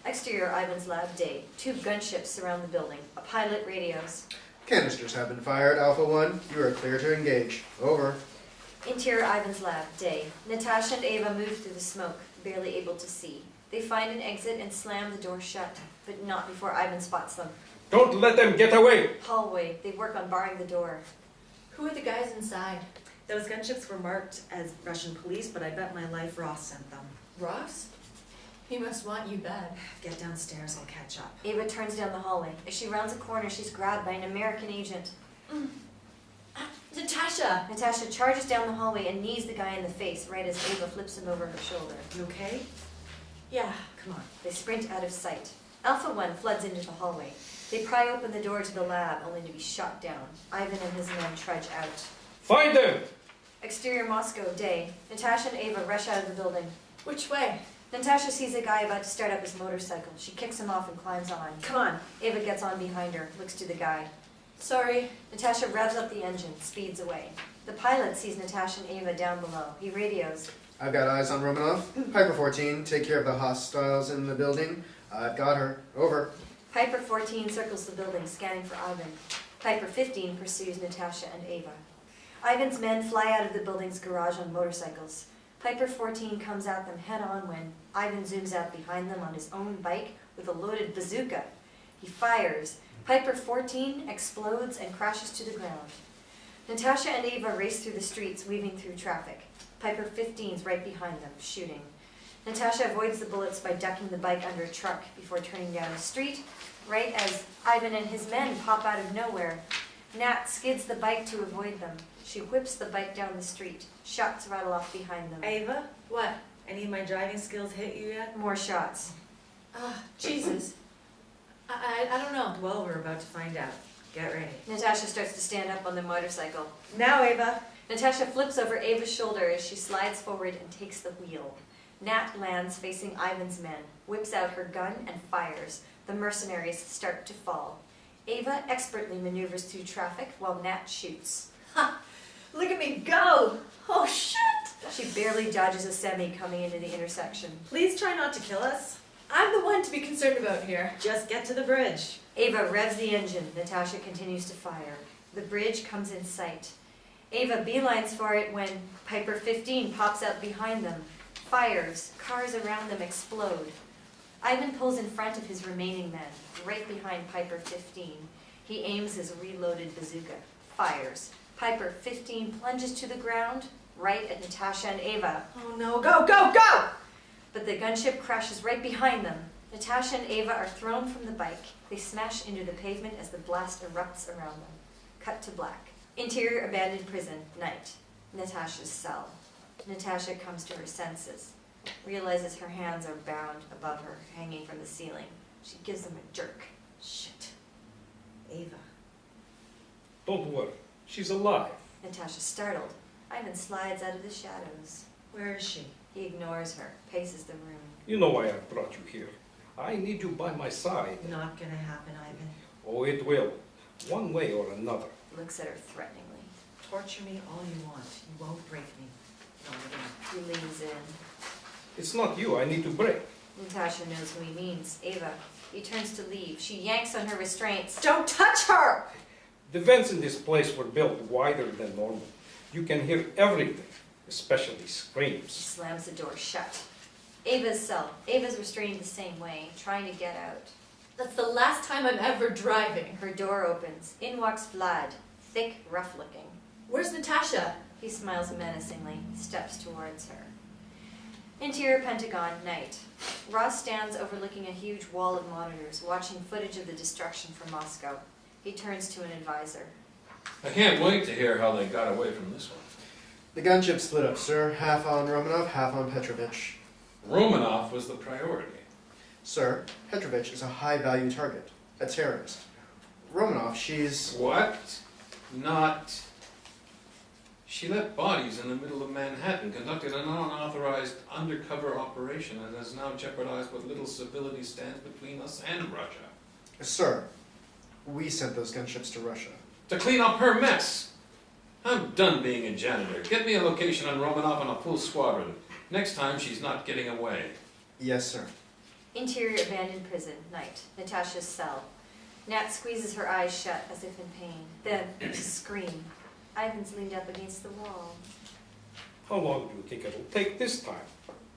Exterior Ivan's lab day. 2 gunships surround the building. A pilot radios. Canisters have been fired, Alpha 1. You are clear to engage. Over. Interior Ivan's lab day. Natasha and Ava move through the smoke, barely able to see. They find an exit and slam the door shut, but not before Ivan spots them. Don't let them get away. Hallway. They work on barring the door. Who are the guys inside? Those gunships were marked as Russian police, but I bet my life Ross sent them. Ross? He must want you bad. Get downstairs, I'll catch up. Ava turns down the hallway. As she rounds a corner, she's grabbed by an American agent. Natasha! Natasha charges down the hallway and knees the guy in the face right as Ava flips him over her shoulder. You okay? Yeah. Come on. They sprint out of sight. Alpha 1 floods into the hallway. They pry open the door to the lab, only to be shot down. Ivan and his men trudge out. Find them. Exterior Moscow, day. Natasha and Ava rush out of the building. Which way? Natasha sees a guy about to start up his motorcycle. She kicks him off and climbs on. Come on. Ava gets on behind her, looks to the guy. Sorry. Natasha revs up the engine, speeds away. The pilot sees Natasha and Ava down below. He radios. I've got eyes on Romanoff. Piper 14, take care of the hostiles in the building. I've got her. Over. Piper 14 circles the building, scanning for Ivan. Piper 15 pursues Natasha and Ava. Ivan's men fly out of the building's garage on motorcycles. Piper 14 comes at them head-on when Ivan zooms out behind them on his own bike with a loaded bazooka. He fires. Piper 14 explodes and crashes to the ground. Natasha and Ava race through the streets, weaving through traffic. Piper 15's right behind them, shooting. Natasha avoids the bullets by ducking the bike under a truck before turning down a street, right as Ivan and his men pop out of nowhere. Nat skids the bike to avoid them. She whips the bike down the street. Shots rattle off behind them. Ava, What? any of my driving skills hit you yet? More shots. Jesus. I don't know. Well, we're about to find out. Get ready. Natasha starts to stand up on the motorcycle. Now, Ava. Natasha flips over Ava's shoulder as she slides forward and takes the wheel. Nat lands facing Ivan's men, whips out her gun and fires. The mercenaries start to fall. Ava expertly maneuvers through traffic while Nat shoots. Ha! Look at me go! Oh, shit! She barely dodges a semi coming into the intersection. Please try not to kill us. I'm the one to be concerned about here. Just get to the bridge. Ava revs the engine. Natasha continues to fire. The bridge comes in sight. Ava beelines for it when Piper 15 pops out behind them. Fires. Cars around them explode. Ivan pulls in front of his remaining men, right behind Piper 15. He aims his reloaded bazooka. Fires. Piper 15 plunges to the ground, right at Natasha and Ava. Oh no, go, go, go! But the gunship crashes right behind them. Natasha and Ava are thrown from the bike. They smash into the pavement as the blast erupts around them. Cut to black. Interior abandoned prison, night. Natasha's cell. Natasha comes to her senses. Realizes her hands are bound above her, hanging from the ceiling. She gives them a jerk. Shit. Ava. Don't worry, she's alive. Natasha's startled. Ivan slides out of the shadows. Where is she? He ignores her, paces the room. You know why I brought you here. I need you by my side. Not gonna happen, Ivan. Oh, it will. One way or another. Looks at her threateningly. Torture me all you want. You won't break me. Not again. He leans in. It's not you I need to break. Natasha knows who he means. Ava. He turns to leave. She yanks on her restraints. Don't touch her! The vents in this place were built wider than normal. You can hear everything, especially She screams. slams the door shut. Ava's cell. Ava's restrained the same way, trying to get out. That's the last time I'm ever driving. Her door opens. In walks Vlad, thick, rough-looking. Where's Natasha? He smiles menacingly, steps towards her. Interior Pentagon, night. Ross stands overlooking a huge wall of monitors, watching footage of the destruction from Moscow. He turns to an advisor. I can't wait to hear how they got away from this one. The gunship split up, sir. Half on Romanov, half on Petrovich. Romanoff was the priority. Sir, Petrovich is a high-value target. A terrorist. Romanov, she's... What? Not... She left bodies in the middle of Manhattan, conducted an unauthorized undercover operation, and has now jeopardized what little civility stands between us and Russia. Sir, we sent those gunships to Russia. To clean up her mess! I'm done being a janitor. Get me a location on Romanoff and a full squadron. Next time she's not getting away. Yes, sir. Interior abandoned prison, night. Natasha's cell. Nat squeezes her eyes shut as if in pain. Then, a scream. Ivan's leaned up against the wall. How long do you think it'll take this time?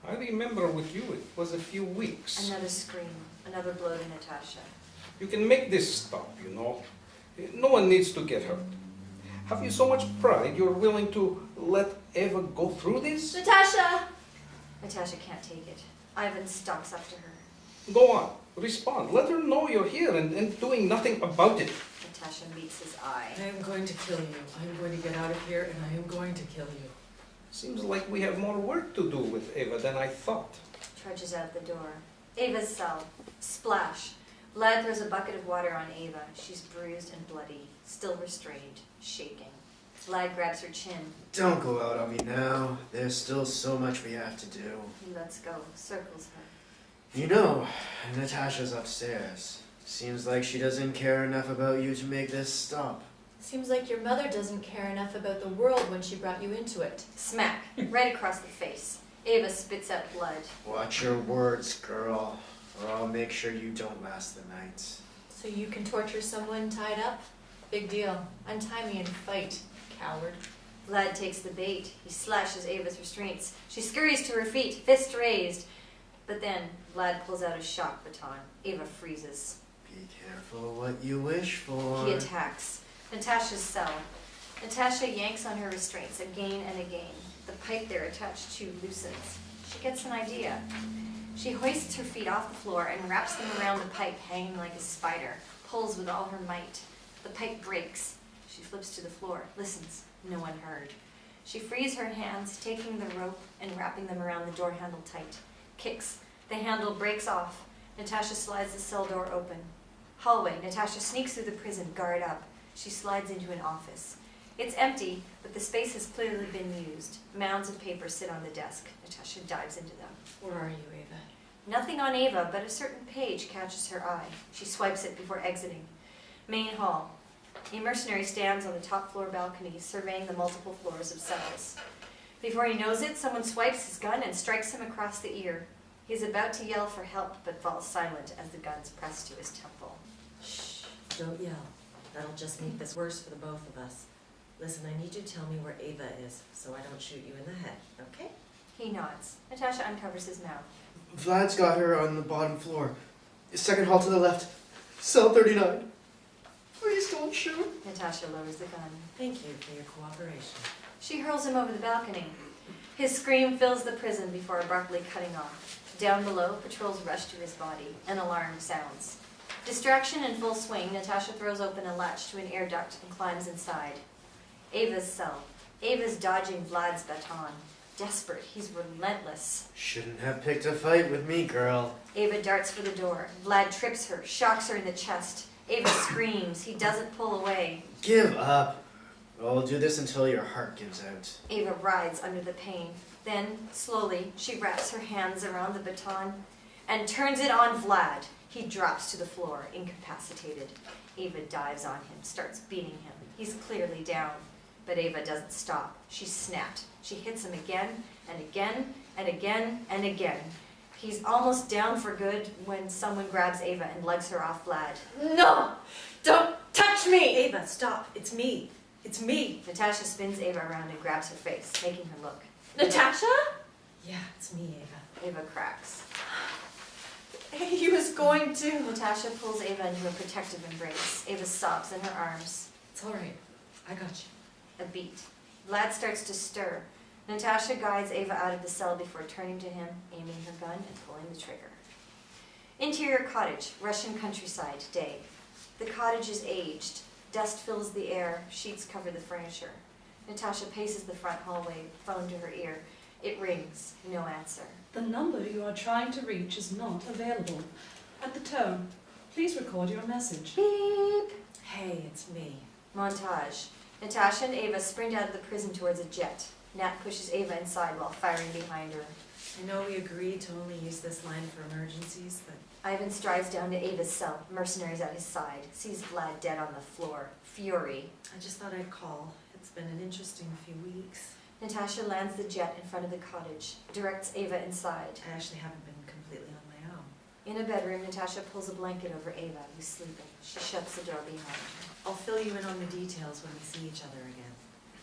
I remember with you it was a few weeks. Another scream. Another blow to Natasha. You can make this stop, you know. No one needs to get hurt. Have you so much pride you're willing to let Eva go through this? Natasha! Natasha can't take it. Ivan stalks up to her. Go on, respond. Let her know you're here and doing nothing about it. Natasha meets his eye. I am going to kill you. I am going to get out of here and I am going to kill you. Seems like we have more work to do with Eva than I thought. Trudges out the door. Ava's cell. Splash. Vlad throws a bucket of water on Ava. She's bruised and bloody, still restrained, shaking. Vlad grabs her chin. Don't go out on me now. There's still so much we have to do. He lets go, circles her. You know, Natasha's upstairs. Seems like she doesn't care enough about you to make this stop. Seems like your mother doesn't care enough about the world when she brought you into it. Smack, right across the face. Ava spits out blood. Watch your words, girl, or I'll make sure you don't last the night. So you can torture someone tied up? Big deal. Untie me and fight, coward. Vlad takes the bait. He slashes Ava's restraints. She scurries to her feet, fist raised. But then, Vlad pulls out a shock baton. Ava freezes. Be careful what you wish for. He attacks. Natasha's cell. Natasha yanks on her restraints again and again. The pipe they're attached to loosens. She gets an idea. She hoists her feet off the floor and wraps them around the pipe, hanging like a spider. Pulls with all her might. The pipe breaks. She flips to the floor, listens. No one heard. She frees her hands, taking the rope and wrapping them around the door handle tight. Kicks. The handle breaks off. Natasha slides the cell door open. Hallway. Natasha sneaks through the prison, guard up. She slides into an office. It's empty, but the space has clearly been used. Mounds of paper sit on the desk. Natasha dives into them. Where are you, Ava? Nothing on Ava, but a certain page catches her eye. She swipes it before exiting. Main hall. A mercenary stands on the top floor balcony, surveying the multiple floors of cells. Before he knows it, someone swipes his gun and strikes him across the ear. He's about to yell for help, but falls silent as the guns press to his temple. Shh, don't yell. That'll just make this worse for the both of us. Listen, I need you to tell me where Ava is, so I don't shoot you in the head, okay? He nods. Natasha uncovers his mouth. Vlad's got her on the bottom floor. Second hall to the left. Cell 39. Please don't shoot. Natasha lowers the gun. Thank you for your cooperation. She hurls him over the balcony. His scream fills the prison before abruptly cutting off. Down below, patrols rush to his body. An alarm sounds. Distraction in full swing, Natasha throws open a latch to an air duct and climbs inside. Ava's cell. Ava's dodging Vlad's baton. Desperate, he's relentless. Shouldn't have picked a fight with me, girl. Ava darts for the door. Vlad trips her, shocks her in the chest. Ava screams. He doesn't pull away. Give up. I'll do this until your heart gives out. Ava writhes under the pain. Then, slowly, she wraps her hands around the baton and turns it on Vlad. He drops to the floor, incapacitated. Ava dives on him, starts beating him. He's clearly down. But Ava doesn't stop. She's snapped. She hits him again and again and again and again. He's almost down for good when someone grabs Ava and lugs her off Vlad. No! Don't touch me! Ava, stop. It's me. It's me. Natasha spins Ava around and grabs her face, making her look. Natasha? Yeah, it's me, Ava. Ava cracks. He was going to. Natasha pulls Ava into a protective embrace. Ava sobs in her arms. It's all right. I got you. A beat. Vlad starts to stir. Natasha guides Ava out of the cell before turning to him, aiming her gun and pulling the trigger. Interior cottage, Russian countryside, day. The cottage is aged. Dust fills the air. Sheets cover the furniture. Natasha paces the front hallway, phone to her ear. It rings. No answer. The number you are trying to reach is not available. At the tone, please record your message. Beep. Hey, it's me. Montage. Natasha and Ava sprint out of the prison towards a jet. Nat pushes Ava inside while firing behind her. I know we agreed to only use this line for emergencies, but Ivan strides down to Ava's cell, mercenaries at his side, sees Vlad dead on the floor. Fury. I just thought I'd call. It's been an interesting few weeks. Natasha lands the jet in front of the cottage, directs Ava inside. I actually haven't been completely on my own. In a bedroom, Natasha pulls a blanket over Ava, who's sleeping. She shuts the door behind her. I'll fill you in on the details when we see each other again.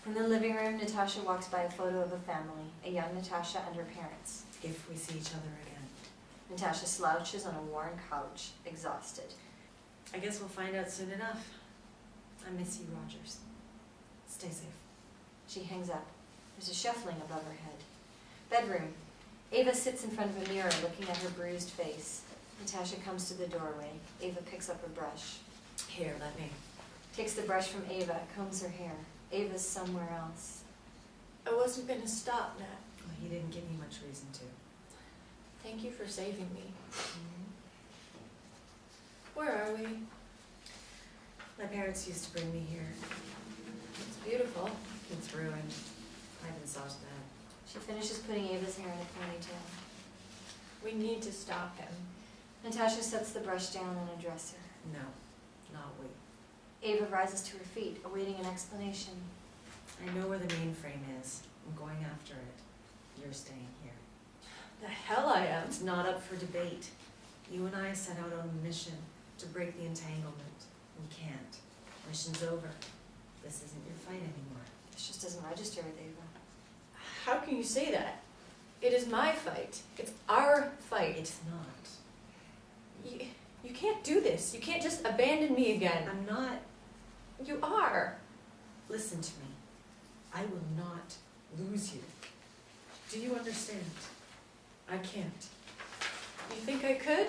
In the living room, Natasha walks by a photo of a family, a young Natasha and her parents. If we see each other again. Natasha slouches on a worn couch, exhausted. I guess we'll find out soon enough. I miss you, Rogers. Stay safe. She hangs up. There's a shuffling above her head. Bedroom. Ava sits in front of a mirror looking at her bruised face. Natasha comes to the doorway. Ava picks up a brush. Here, let me. Takes the brush from Ava, combs her hair. Ava's somewhere else. I wasn't going to stop, Nat. Well, he didn't give me much reason to. Thank you for saving me. Where are we? My parents used to bring me here. It's beautiful. It's ruined. I haven't saw that. She finishes putting Ava's hair in a ponytail. We need to stop him. Natasha sets the brush down on a dresser. No, not we. Ava rises to her feet, awaiting an explanation. I know where the mainframe is. I'm going after it. You're staying here. The hell I am. It's not up for debate. You and I set out on a mission to break the entanglement. We can't. Mission's over. This isn't your fight anymore. This just doesn't register with Ava. How can you say that? It is my fight. It's our fight. It's not. You can't do this. You can't just abandon me again. I'm not. You are. Listen to me. I will not lose you. Do you understand? I can't. You think I could?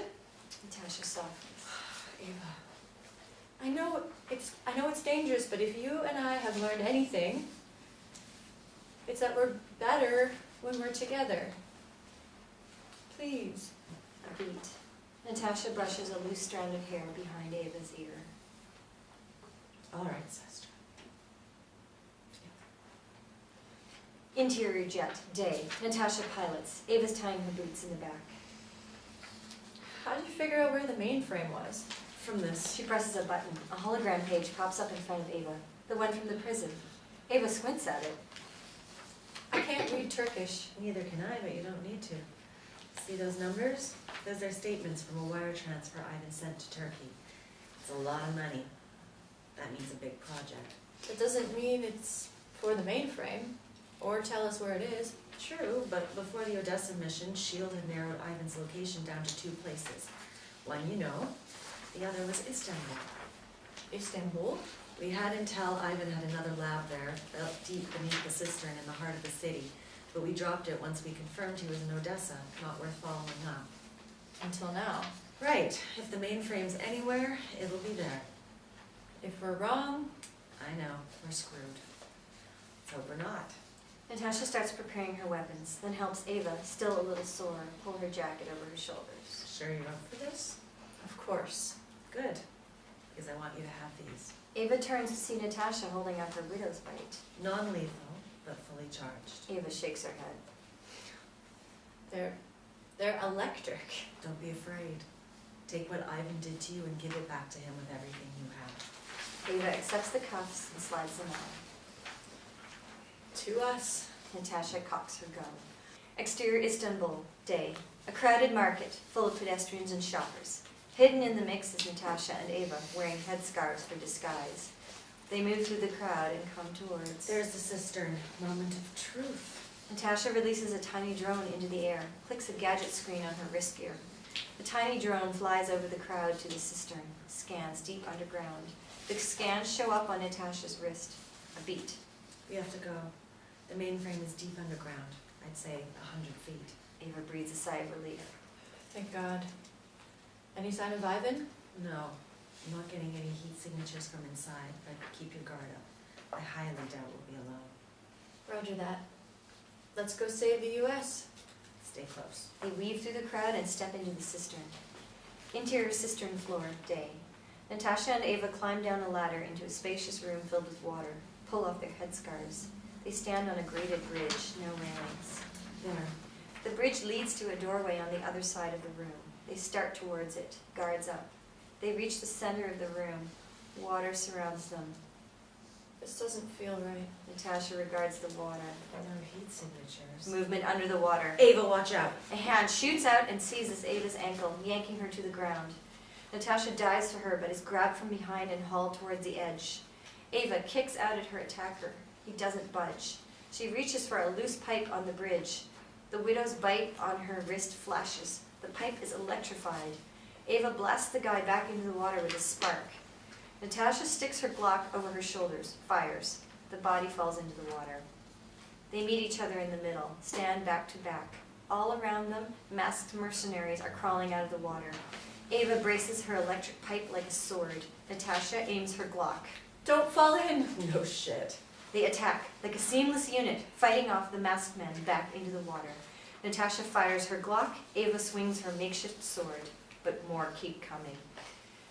Natasha softens. Ava. I know it's dangerous, but if you and I have learned anything, it's that we're better when we're together. Please. A beat. Natasha brushes a loose strand of hair behind Ava's ear. All right, sister. Interior jet, day. Natasha pilots. Ava's tying her boots in the back. How did you figure out where the mainframe was? From this. She presses a button. A hologram page pops up in front of Ava. The one from the prison. Ava squints at it. I can't read Turkish. Neither can I, but you don't need to. See those numbers? Those are statements from a wire transfer Ivan sent to Turkey. It's a lot of money. That means a big project. That doesn't mean it's for the mainframe, or tell us where it is. True, but before the Odessa mission, S.H.I.E.L.D. had narrowed Ivan's location down to 2 places. One you know, the other was Istanbul. Istanbul? We had intel Ivan had another lab there, built deep beneath the cistern in the heart of the city, but we dropped it once we confirmed he was in Odessa, not worth following up. Until now. Right, if the mainframe's anywhere, it'll be there. If we're wrong, I know, we're screwed. Let's hope we're not. Natasha starts preparing her weapons, then helps Ava, still a little sore, pull her jacket over her shoulders. Sure you're up for this? of course. Good, because I want you to have these. Ava turns to see Natasha holding up her widow's bite. Non-lethal, but fully charged. Ava shakes her head. They're electric. Don't be afraid. Take what Ivan did to you and give it back to him with everything you have. Ava accepts the cuffs and slides them on. To us. Natasha cocks her gun. Exterior Istanbul, day. A crowded market, full of pedestrians and shoppers. Hidden in the mix is Natasha and Ava, wearing headscarves for disguise. They move through the crowd and come towards. There's the cistern. Moment of truth. Natasha releases a tiny drone into the air, clicks a gadget screen on her wrist gear. The tiny drone flies over the crowd to the cistern, scans deep underground. The scans show up on Natasha's wrist. A beat. We have to go. The mainframe is deep underground. I'd say 100 feet. Ava breathes a sigh of relief. Thank God. Any sign of Ivan? No, I'm not getting any heat signatures from inside, but keep your guard up. I highly doubt we'll be alone. Roger that. Let's go save the U.S. Stay close. They weave through the crowd and step into the cistern. Interior cistern floor, day. Natasha and Ava climb down a ladder into a spacious room filled with water, pull off their headscarves. They stand on a grated bridge, no railings. There. The bridge leads to a doorway on the other side of the room. They start towards it, guards up. They reach the center of the room. Water surrounds them. This doesn't feel right. Natasha regards the water. No heat signatures. Movement under the water. Ava, watch out. A hand shoots out and seizes Ava's ankle, yanking her to the ground. Natasha dives for her, but is grabbed from behind and hauled towards the edge. Ava kicks out at her attacker. He doesn't budge. She reaches for a loose pipe on the bridge. The widow's bite on her wrist flashes. The pipe is electrified. Ava blasts the guy back into the water with a spark. Natasha sticks her Glock over her shoulders, fires. The body falls into the water. They meet each other in the middle, stand back to back. All around them, masked mercenaries are crawling out of the water. Ava braces her electric pipe like a sword. Natasha aims her Glock. Don't fall in! No shit. They attack, like a seamless unit, fighting off the masked men back into the water. Natasha fires her Glock, Ava swings her makeshift sword, but more keep coming.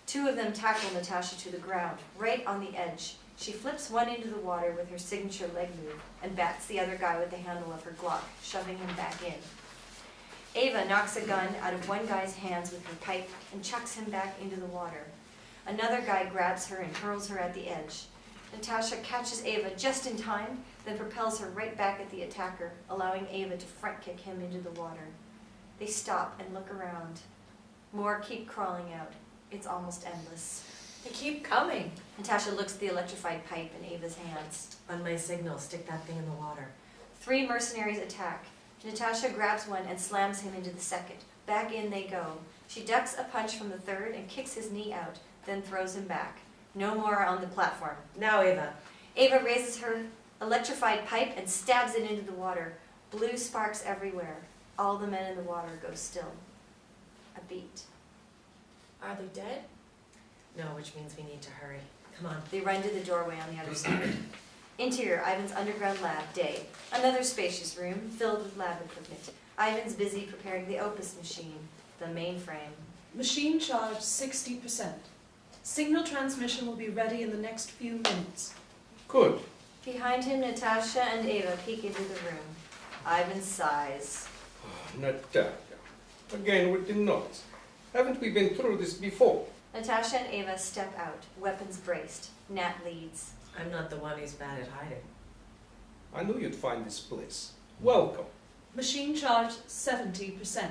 Two of them tackle Natasha to the ground, right on the edge. She flips one into the water with her signature leg move and bats the other guy with the handle of her Glock, shoving him back in. Ava knocks a gun out of one guy's hands with her pipe and chucks him back into the water. Another guy grabs her and hurls her at the edge. Natasha catches Ava just in time, then propels her right back at the attacker, allowing Ava to front kick him into the water. They stop and look around. More keep crawling out. It's almost endless. They keep coming. Natasha looks at the electrified pipe in Ava's hands. On my signal, stick that thing in the water. 3 mercenaries attack. Natasha grabs one and slams him into the second. Back in they go. She ducks a punch from the third and kicks his knee out, then throws him back. No more on the platform. Now, Ava. Ava raises her electrified pipe and stabs it into the water. Blue sparks everywhere. All the men in the water go still. A beat. Are they dead? No, which means we need to hurry. Come on. They run to the doorway on the other side. Interior, Ivan's underground lab, day. Another spacious room filled with lab equipment. Ivan's busy preparing the Opus machine, the mainframe. Machine charge 60%. Signal transmission will be ready in the next few minutes. Good. Behind him, Natasha and Ava peek into the room. Ivan sighs. Natasha. Again with the notes. Haven't we been through this before? Natasha and Ava step out, weapons braced. Nat leads. I'm not the one who's bad at hiding. I knew you'd find this place. Welcome. Machine charge 70%.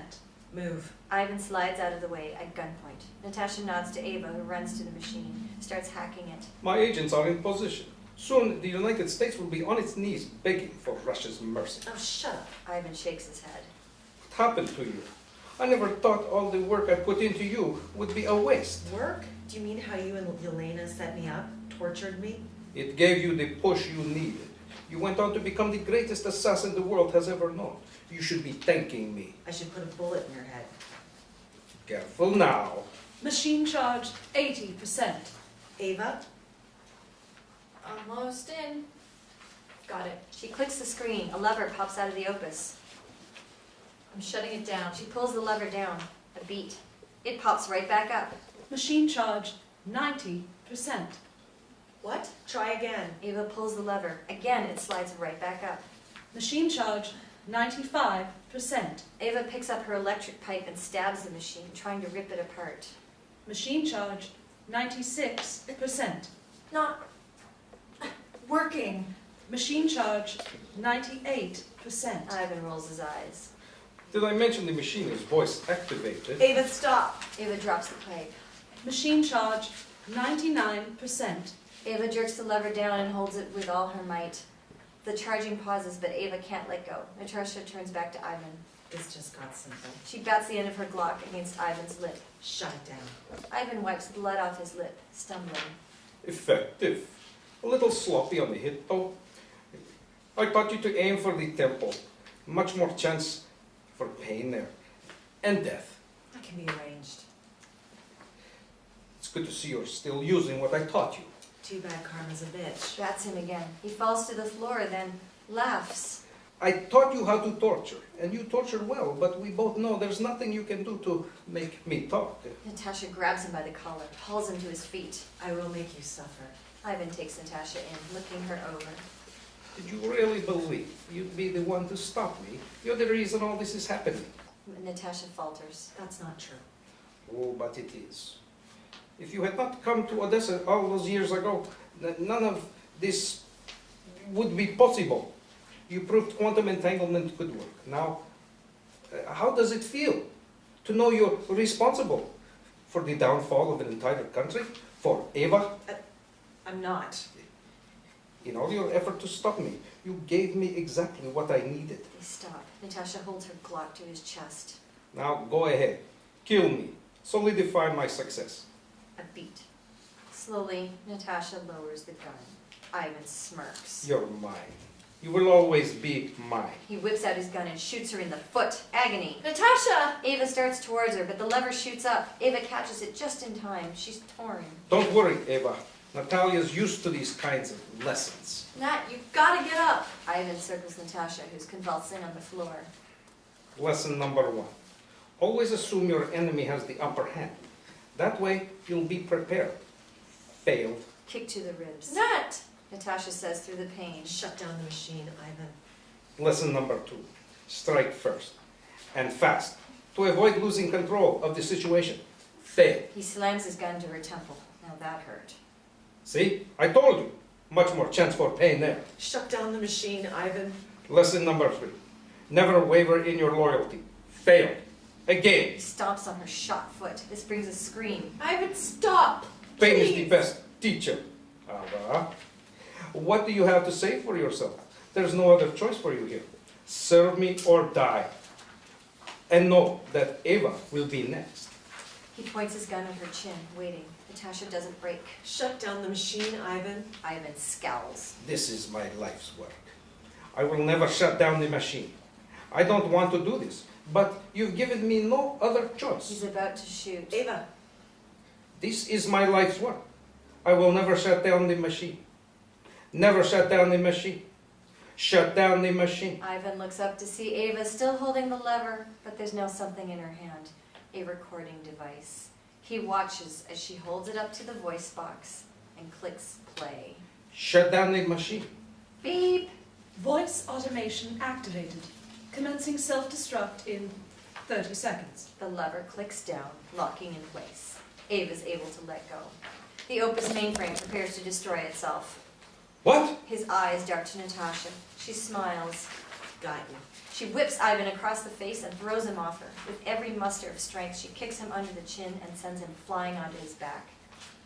Move. Ivan slides out of the way at gunpoint. Natasha nods to Ava, who runs to the machine, starts hacking it. My agents are in position. Soon the United States will be on its knees begging for Russia's mercy. Oh, shut up. Ivan shakes his head. What happened to you? I never thought all the work I put into you would be a waste. Work? Do you mean how you and Yelena set me up, tortured me? It gave you the push you needed. You went on to become the greatest assassin the world has ever known. You should be thanking me. I should put a bullet in your head. Careful now. Machine charge 80%. Ava? Almost in. Got it. She clicks the screen. A lever pops out of the opus. I'm shutting it down. She pulls the lever down. A beat. It pops right back up. Machine charge 90%. What? Try again. Ava pulls the lever. Again, it slides right back up. Machine charge 95%. Ava picks up her electric pipe and stabs the machine, trying to rip it apart. Machine charge 96%. Not working. Machine charge 98%. Ivan rolls his eyes. Did I mention the machine is voice activated? Ava, stop. Ava drops the pipe. Machine charge 99%. Ava jerks the lever down and holds it with all her might. The charging pauses, but Ava can't let go. Natasha turns back to Ivan. This just got simple. She bats the end of her Glock against Ivan's lip. Shut it down. Ivan wipes blood off his lip, stumbling. Effective. A little sloppy on the hit, though. I taught you to aim for the temple. Much more chance for pain there. And death. That can be arranged. It's good to see you're still using what I taught you. Too bad Karma's a bitch. Bats him again. He falls to the floor, then laughs. I taught you how to torture, and you torture well, but we both know there's nothing you can do to make me talk. Natasha grabs him by the collar, hauls him to his feet. I will make you suffer. Ivan takes Natasha in, looking her over. Did you really believe you'd be the one to stop me? You're the reason all this is happening. Natasha falters. That's not true. Oh, but it is. If you had not come to Odessa all those years ago, none of this would be possible. You proved quantum entanglement could work. Now, how does it feel to know you're responsible for the downfall of an entire country? For Eva? I'm not. In all your effort to stop me, you gave me exactly what I needed. They stop. Natasha holds her Glock to his chest. Now go ahead. Kill me. Solidify my success. A beat. Slowly, Natasha lowers the gun. Ivan smirks. You're mine. You will always be mine. He whips out his gun and shoots her in the foot. Agony. Natasha! Ava starts towards her, but the lever shoots up. Ava catches it just in time. She's torn. Don't worry, Eva. Natalia's used to these kinds of lessons. Nat, you've gotta get up! Ivan circles Natasha, who's convulsing on the floor. Lesson number 1. Always assume your enemy has the upper hand. That way, you'll be prepared. Failed. Kick to the ribs. Nat! Natasha says through the pain. Shut down the machine, Ivan. Lesson number 2. Strike first. And fast. To avoid losing control of the situation. Fail. He slams his gun to her temple. Now that hurt. See? I told you. Much more chance for pain there. Shut down the machine, Ivan. Lesson number 3. Never waver in your loyalty. Failed. Again. He stomps on her shot foot. This brings a scream. Ivan, stop! Pain is the Please. best teacher. Ava, what do you have to say for yourself? There's no other choice for you here. Serve me or die. And know that Ava will be next. He points his gun at her chin, waiting. Natasha doesn't break. Shut down the machine, Ivan. Ivan scowls. This is my life's work. I will never shut down the machine. I don't want to do this, but you've given me no other choice. He's about to shoot. Ava. This is my life's work. I will never shut down the machine. Never shut down the machine. Shut down the machine. Ivan looks up to see Ava still holding the lever, but there's now something in her hand. A recording device. He watches as she holds it up to the voice box and clicks play. Shut down the machine. Beep! Voice automation activated. Commencing self-destruct in 30 seconds. The lever clicks down, locking in place. Ava's able to let go. The Opus mainframe prepares to destroy itself. What? His eyes dart to Natasha. She smiles. Got you. She whips Ivan across the face and throws him off her. With every muster of strength, she kicks him under the chin and sends him flying onto his back.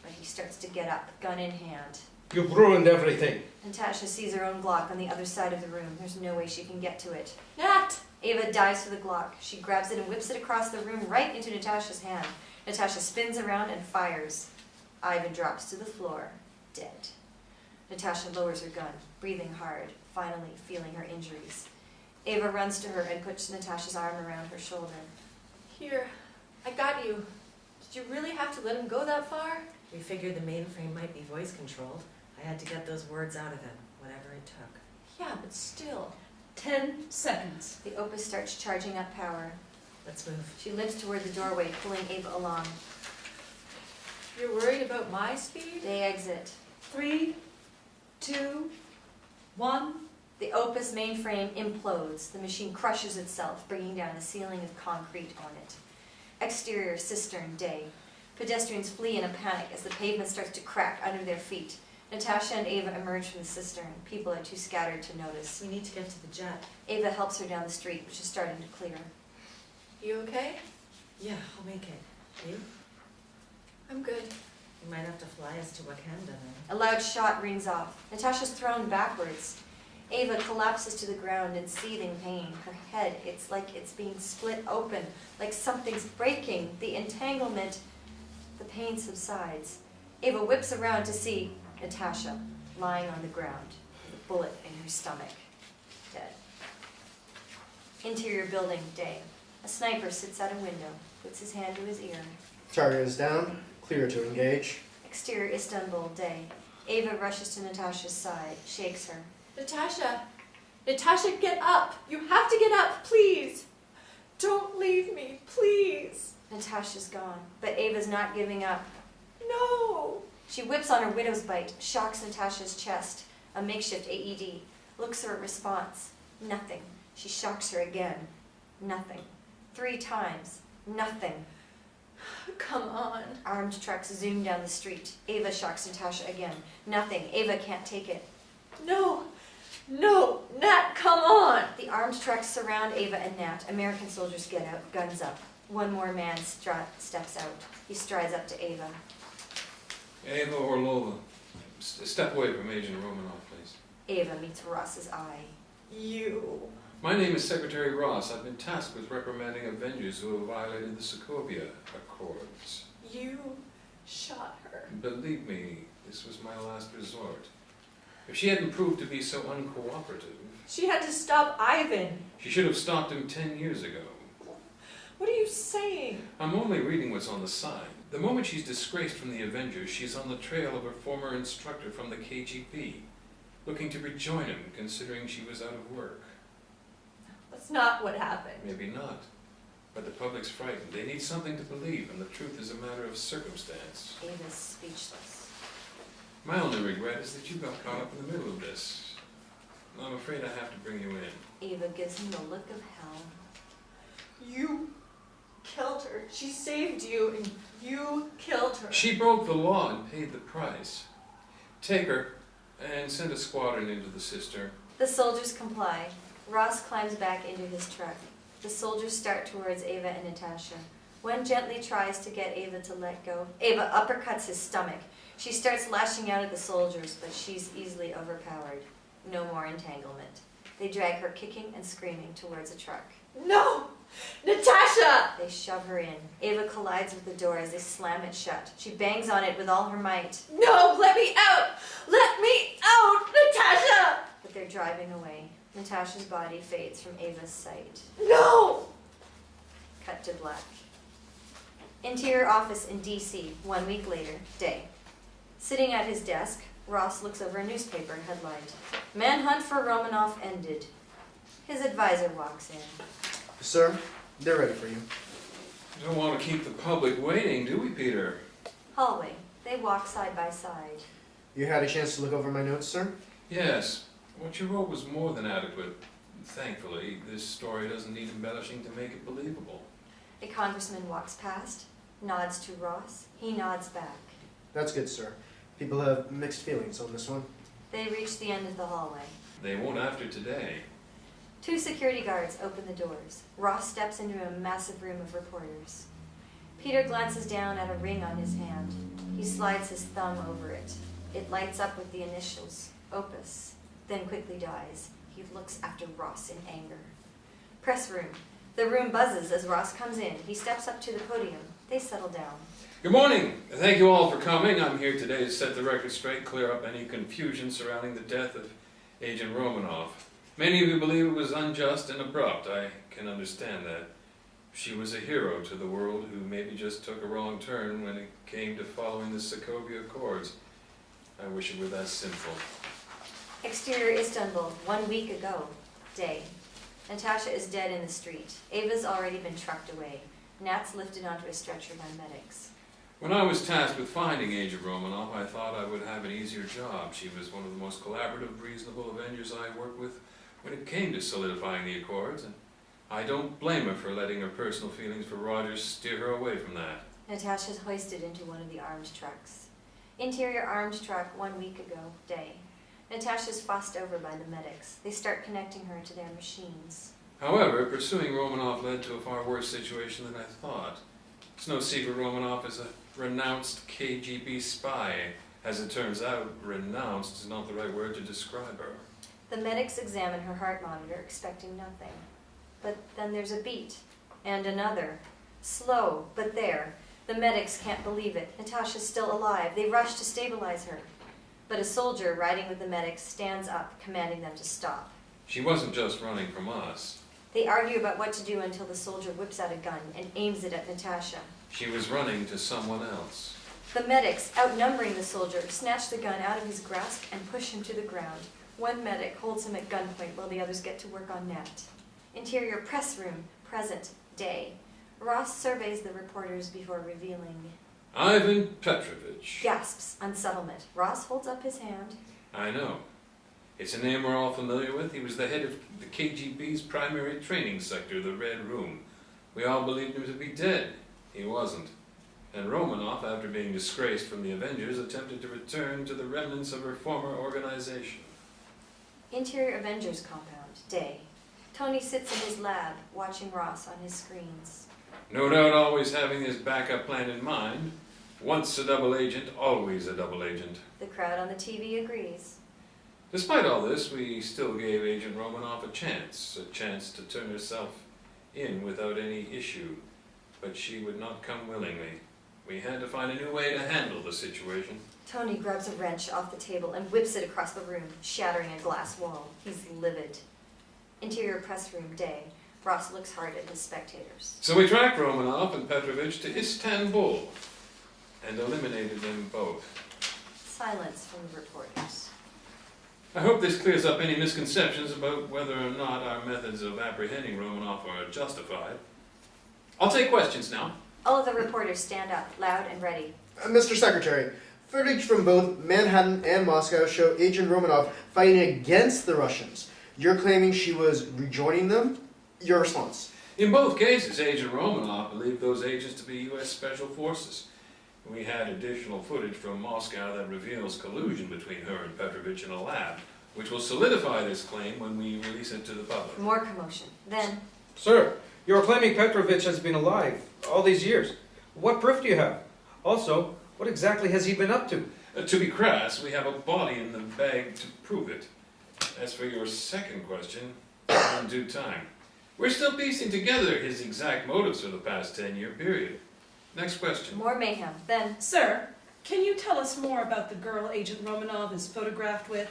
But he starts to get up, gun in hand. You've ruined everything. Natasha sees her own Glock on the other side of the room. There's no way she can get to it. Nat! Ava dives for the Glock. She grabs it and whips it across the room right into Natasha's hand. Natasha spins around and fires. Ivan drops to the floor, dead. Natasha lowers her gun, breathing hard, finally feeling her injuries. Ava runs to her and puts Natasha's arm around her shoulder. Here, I got you. Did you really have to let him go that far? We figured the mainframe might be voice controlled. I had to get those words out of him, whatever it took. Yeah, but still. 10 seconds. The Opus starts charging up power. Let's move. She limps toward the doorway, pulling Ava along. You're worried about my speed? They exit. 3, 2, 1. The Opus mainframe implodes. The machine crushes itself, bringing down a ceiling of concrete on it. Exterior cistern, day. Pedestrians flee in a panic as the pavement starts to crack under their feet. Natasha and Ava emerge from the cistern. People are too scattered to notice. We need to get to the jet. Ava helps her down the street, which is starting to clear. You okay? Yeah, I'll make it. You? I'm good. You might have to fly us to Wakanda then. A loud shot rings off. Natasha's thrown backwards. Ava collapses to the ground in seething pain. Her head, it's like it's being split open, like something's breaking. The entanglement, the pain subsides. Ava whips around to see Natasha lying on the ground with a bullet in her stomach, dead. Interior building, day. A sniper sits at a window, puts his hand to his ear. Target is down. Clear to engage. Exterior Istanbul, day. Ava rushes to Natasha's side, shakes her. Natasha! Natasha, get up! You have to get up, please! Don't leave me, please! Natasha's gone, but Ava's not giving up. No! She whips on her widow's bite, shocks Natasha's chest, a makeshift AED, looks for a response. Nothing. She shocks her again. Nothing. 3 times. Nothing. Come on. Armed trucks zoom down the street. Ava shocks Natasha again. Nothing. Ava can't take it. No! No! Nat, come on! The armed trucks surround Ava and Nat. American soldiers get out, guns up. One more man steps out. He strides up to Ava. Ava Orlova, step away from Agent Romanoff, please. Ava meets Ross's eye. You. My name is Secretary Ross. I've been tasked with reprimanding Avengers who have violated the Sokovia Accords. You shot her. Believe me, this was my last resort. If she hadn't proved to be so uncooperative, She had to stop Ivan. she should have stopped him 10 years ago. What are you saying? I'm only reading what's on the side. The moment she's disgraced from the Avengers, she's on the trail of her former instructor from the KGB, looking to rejoin him, considering she was out of work. That's not what happened. Maybe not. But the public's frightened. They need something to believe, and the truth is a matter of circumstance. Ava's speechless. My only regret is that you got caught up in the middle of this. I'm afraid I have to bring you in. Ava gives him the look of hell. You killed her. She saved you, and you killed her. She broke the law and paid the price. Take her and send a squadron into the cistern. The soldiers comply. Ross climbs back into his truck. The soldiers start towards Ava and Natasha. One gently tries to get Ava to let go. Ava uppercuts his stomach. She starts lashing out at the soldiers, but she's easily overpowered. No more entanglement. They drag her kicking and screaming towards a truck. No! Natasha! They shove her in. Ava collides with the door as they slam it shut. She bangs on it with all her might. No! Let me out! Let me out! Natasha! But they're driving away. Natasha's body fades from Ava's sight. No! Cut to black. Interior office in D.C., 1 week later, day. Sitting at his desk, Ross looks over a newspaper headlined, "Manhunt for Romanoff ended." His advisor walks in. Sir, they're ready for you. We don't want to keep the public waiting, do we, Peter? Hallway. They walk side by side. You had a chance to look over my notes, sir? Yes. What you wrote was more than adequate. Thankfully, this story doesn't need embellishing to make it believable. A congressman walks past, nods to Ross. He nods back. That's good, sir. People have mixed feelings on this one. They reach the end of the hallway. They won't after today. 2 security guards open the doors. Ross steps into a massive room of reporters. Peter glances down at a ring on his hand. He slides his thumb over it. It lights up with the initials, Opus, then quickly dies. He looks after Ross in anger. Press room. The room buzzes as Ross comes in. He steps up to the podium. They settle down. Good morning. Thank you all for coming. I'm here today to set the record straight, clear up any confusion surrounding the death of Agent Romanoff. Many of you believe it was unjust and abrupt. I can understand that. She was a hero to the world who maybe just took a wrong turn when it came to following the Sokovia Accords. I wish it were that simple. Exterior Istanbul, 1 week ago. Day. Natasha is dead in the street. Ava's already been trucked away. Nat's lifted onto a stretcher by medics. When I was tasked with finding Agent Romanoff, I thought I would have an easier job. She was one of the most collaborative, reasonable Avengers I worked with when it came to solidifying the Accords, and I don't blame her for letting her personal feelings for Rogers steer her away from that. Natasha's hoisted into one of the armed trucks. Interior armed truck, 1 week ago. Day. Natasha's fussed over by the medics. They start connecting her to their machines. However, pursuing Romanoff led to a far worse situation than I thought. It's no secret Romanoff is a renounced KGB spy. As it turns out, renounced is not the right word to describe her. The medics examine her heart monitor, expecting nothing. But then there's a beat. And another. Slow, but there. The medics can't believe it. Natasha's still alive. They rush to stabilize her. But a soldier riding with the medics stands up, commanding them to stop. She wasn't just running from us. They argue about what to do until the soldier whips out a gun and aims it at Natasha. She was running to someone else. The medics, outnumbering the soldier, snatch the gun out of his grasp and push him to the ground. One medic holds him at gunpoint while the others get to work on Nat. Interior press room, present day. Ross surveys the reporters before revealing. Ivan Petrovich. Gasps, unsettlement. Ross holds up his hand. I know. It's a name we're all familiar with. He was the head of the KGB's primary training sector, the Red Room. We all believed him to be dead. He wasn't. And Romanoff, after being disgraced from the Avengers, attempted to return to the remnants of her former organization. Interior Avengers compound, day. Tony sits in his lab, watching Ross on his screens. No doubt always having his backup plan in mind. Once a double agent, always a double agent. The crowd on the TV agrees. Despite all this, we still gave Agent Romanoff a chance to turn herself in without any issue. But she would not come willingly. We had to find a new way to handle the situation. Tony grabs a wrench off the table and whips it across the room, shattering a glass wall. He's livid. Interior press room, day. Ross looks hard at his spectators. So we tracked Romanoff and Petrovich to Istanbul and eliminated them both. Silence from the reporters. I hope this clears up any misconceptions about whether or not our methods of apprehending Romanoff are justified. I'll take questions now. All of the reporters stand up, loud and ready. Mr. Secretary, footage from both Manhattan and Moscow show Agent Romanoff fighting against the Russians. You're claiming she was rejoining them? Your response? In both cases, Agent Romanoff believed those agents to be U.S. Special Forces. We had additional footage from Moscow that reveals collusion between her and Petrovich in a lab, which will solidify this claim when we release it to the public. More commotion. Then, Sir, you're claiming Petrovich has been alive all these years. What proof do you have? Also, what exactly has he been up to? To be crass, we have a body in the bag to prove it. As for your second question, in due time. We're still piecing together his exact motives for the past 10-year period. Next question. more mayhem. Then, Sir, can you tell us more about the girl Agent Romanov is photographed with,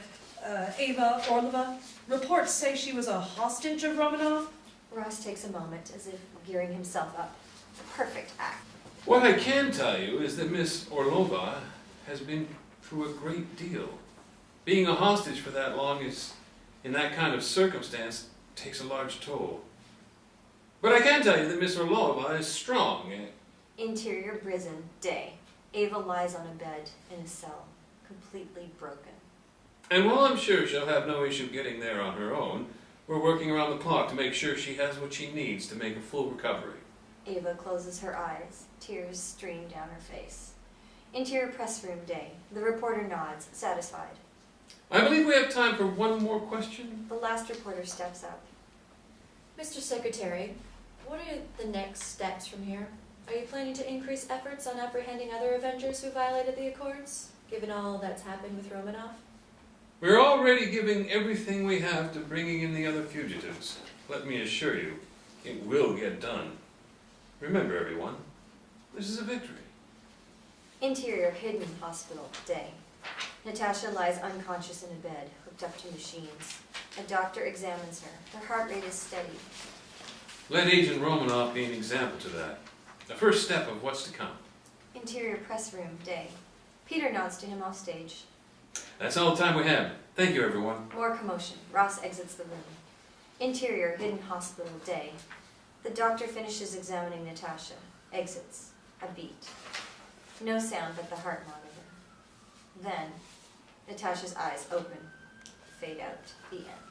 Ava Orlova? Reports say she was a hostage of Romanov. Ross takes a moment, as if gearing himself up. The perfect act. What I can tell you is that Miss Orlova has been through a great deal. Being a hostage for that long is, in that kind of circumstance, takes a large toll. But I can tell you that Miss Orlova is strong. Interior prison, day. Ava lies on a bed in a cell, completely broken. And while I'm sure she'll have no issue getting there on her own, we're working around the clock to make sure she has what she needs to make a full recovery. Ava closes her eyes. Tears stream down her face. Interior press room, day. The reporter nods, satisfied. I believe we have time for one more question. The last reporter steps up. Mr. Secretary, what are the next steps from here? Are you planning to increase efforts on apprehending other Avengers who violated the Accords, given all that's happened with Romanoff? We're already giving everything we have to bringing in the other fugitives. Let me assure you, it will get done. Remember, everyone, this is a victory. Interior hidden hospital, day. Natasha lies unconscious in a bed, hooked up to machines. A doctor examines her. Her heart rate is steady. Let Agent Romanoff be an example to that. The first step of what's to come. Interior press room, day. Peter nods to him off stage. That's all the time we have. Thank you, everyone. More commotion. Ross exits the room. Interior hidden hospital, day. The doctor finishes examining Natasha. Exits. A beat. No sound but the heart monitor. Then, Natasha's eyes open. Fade out. The end.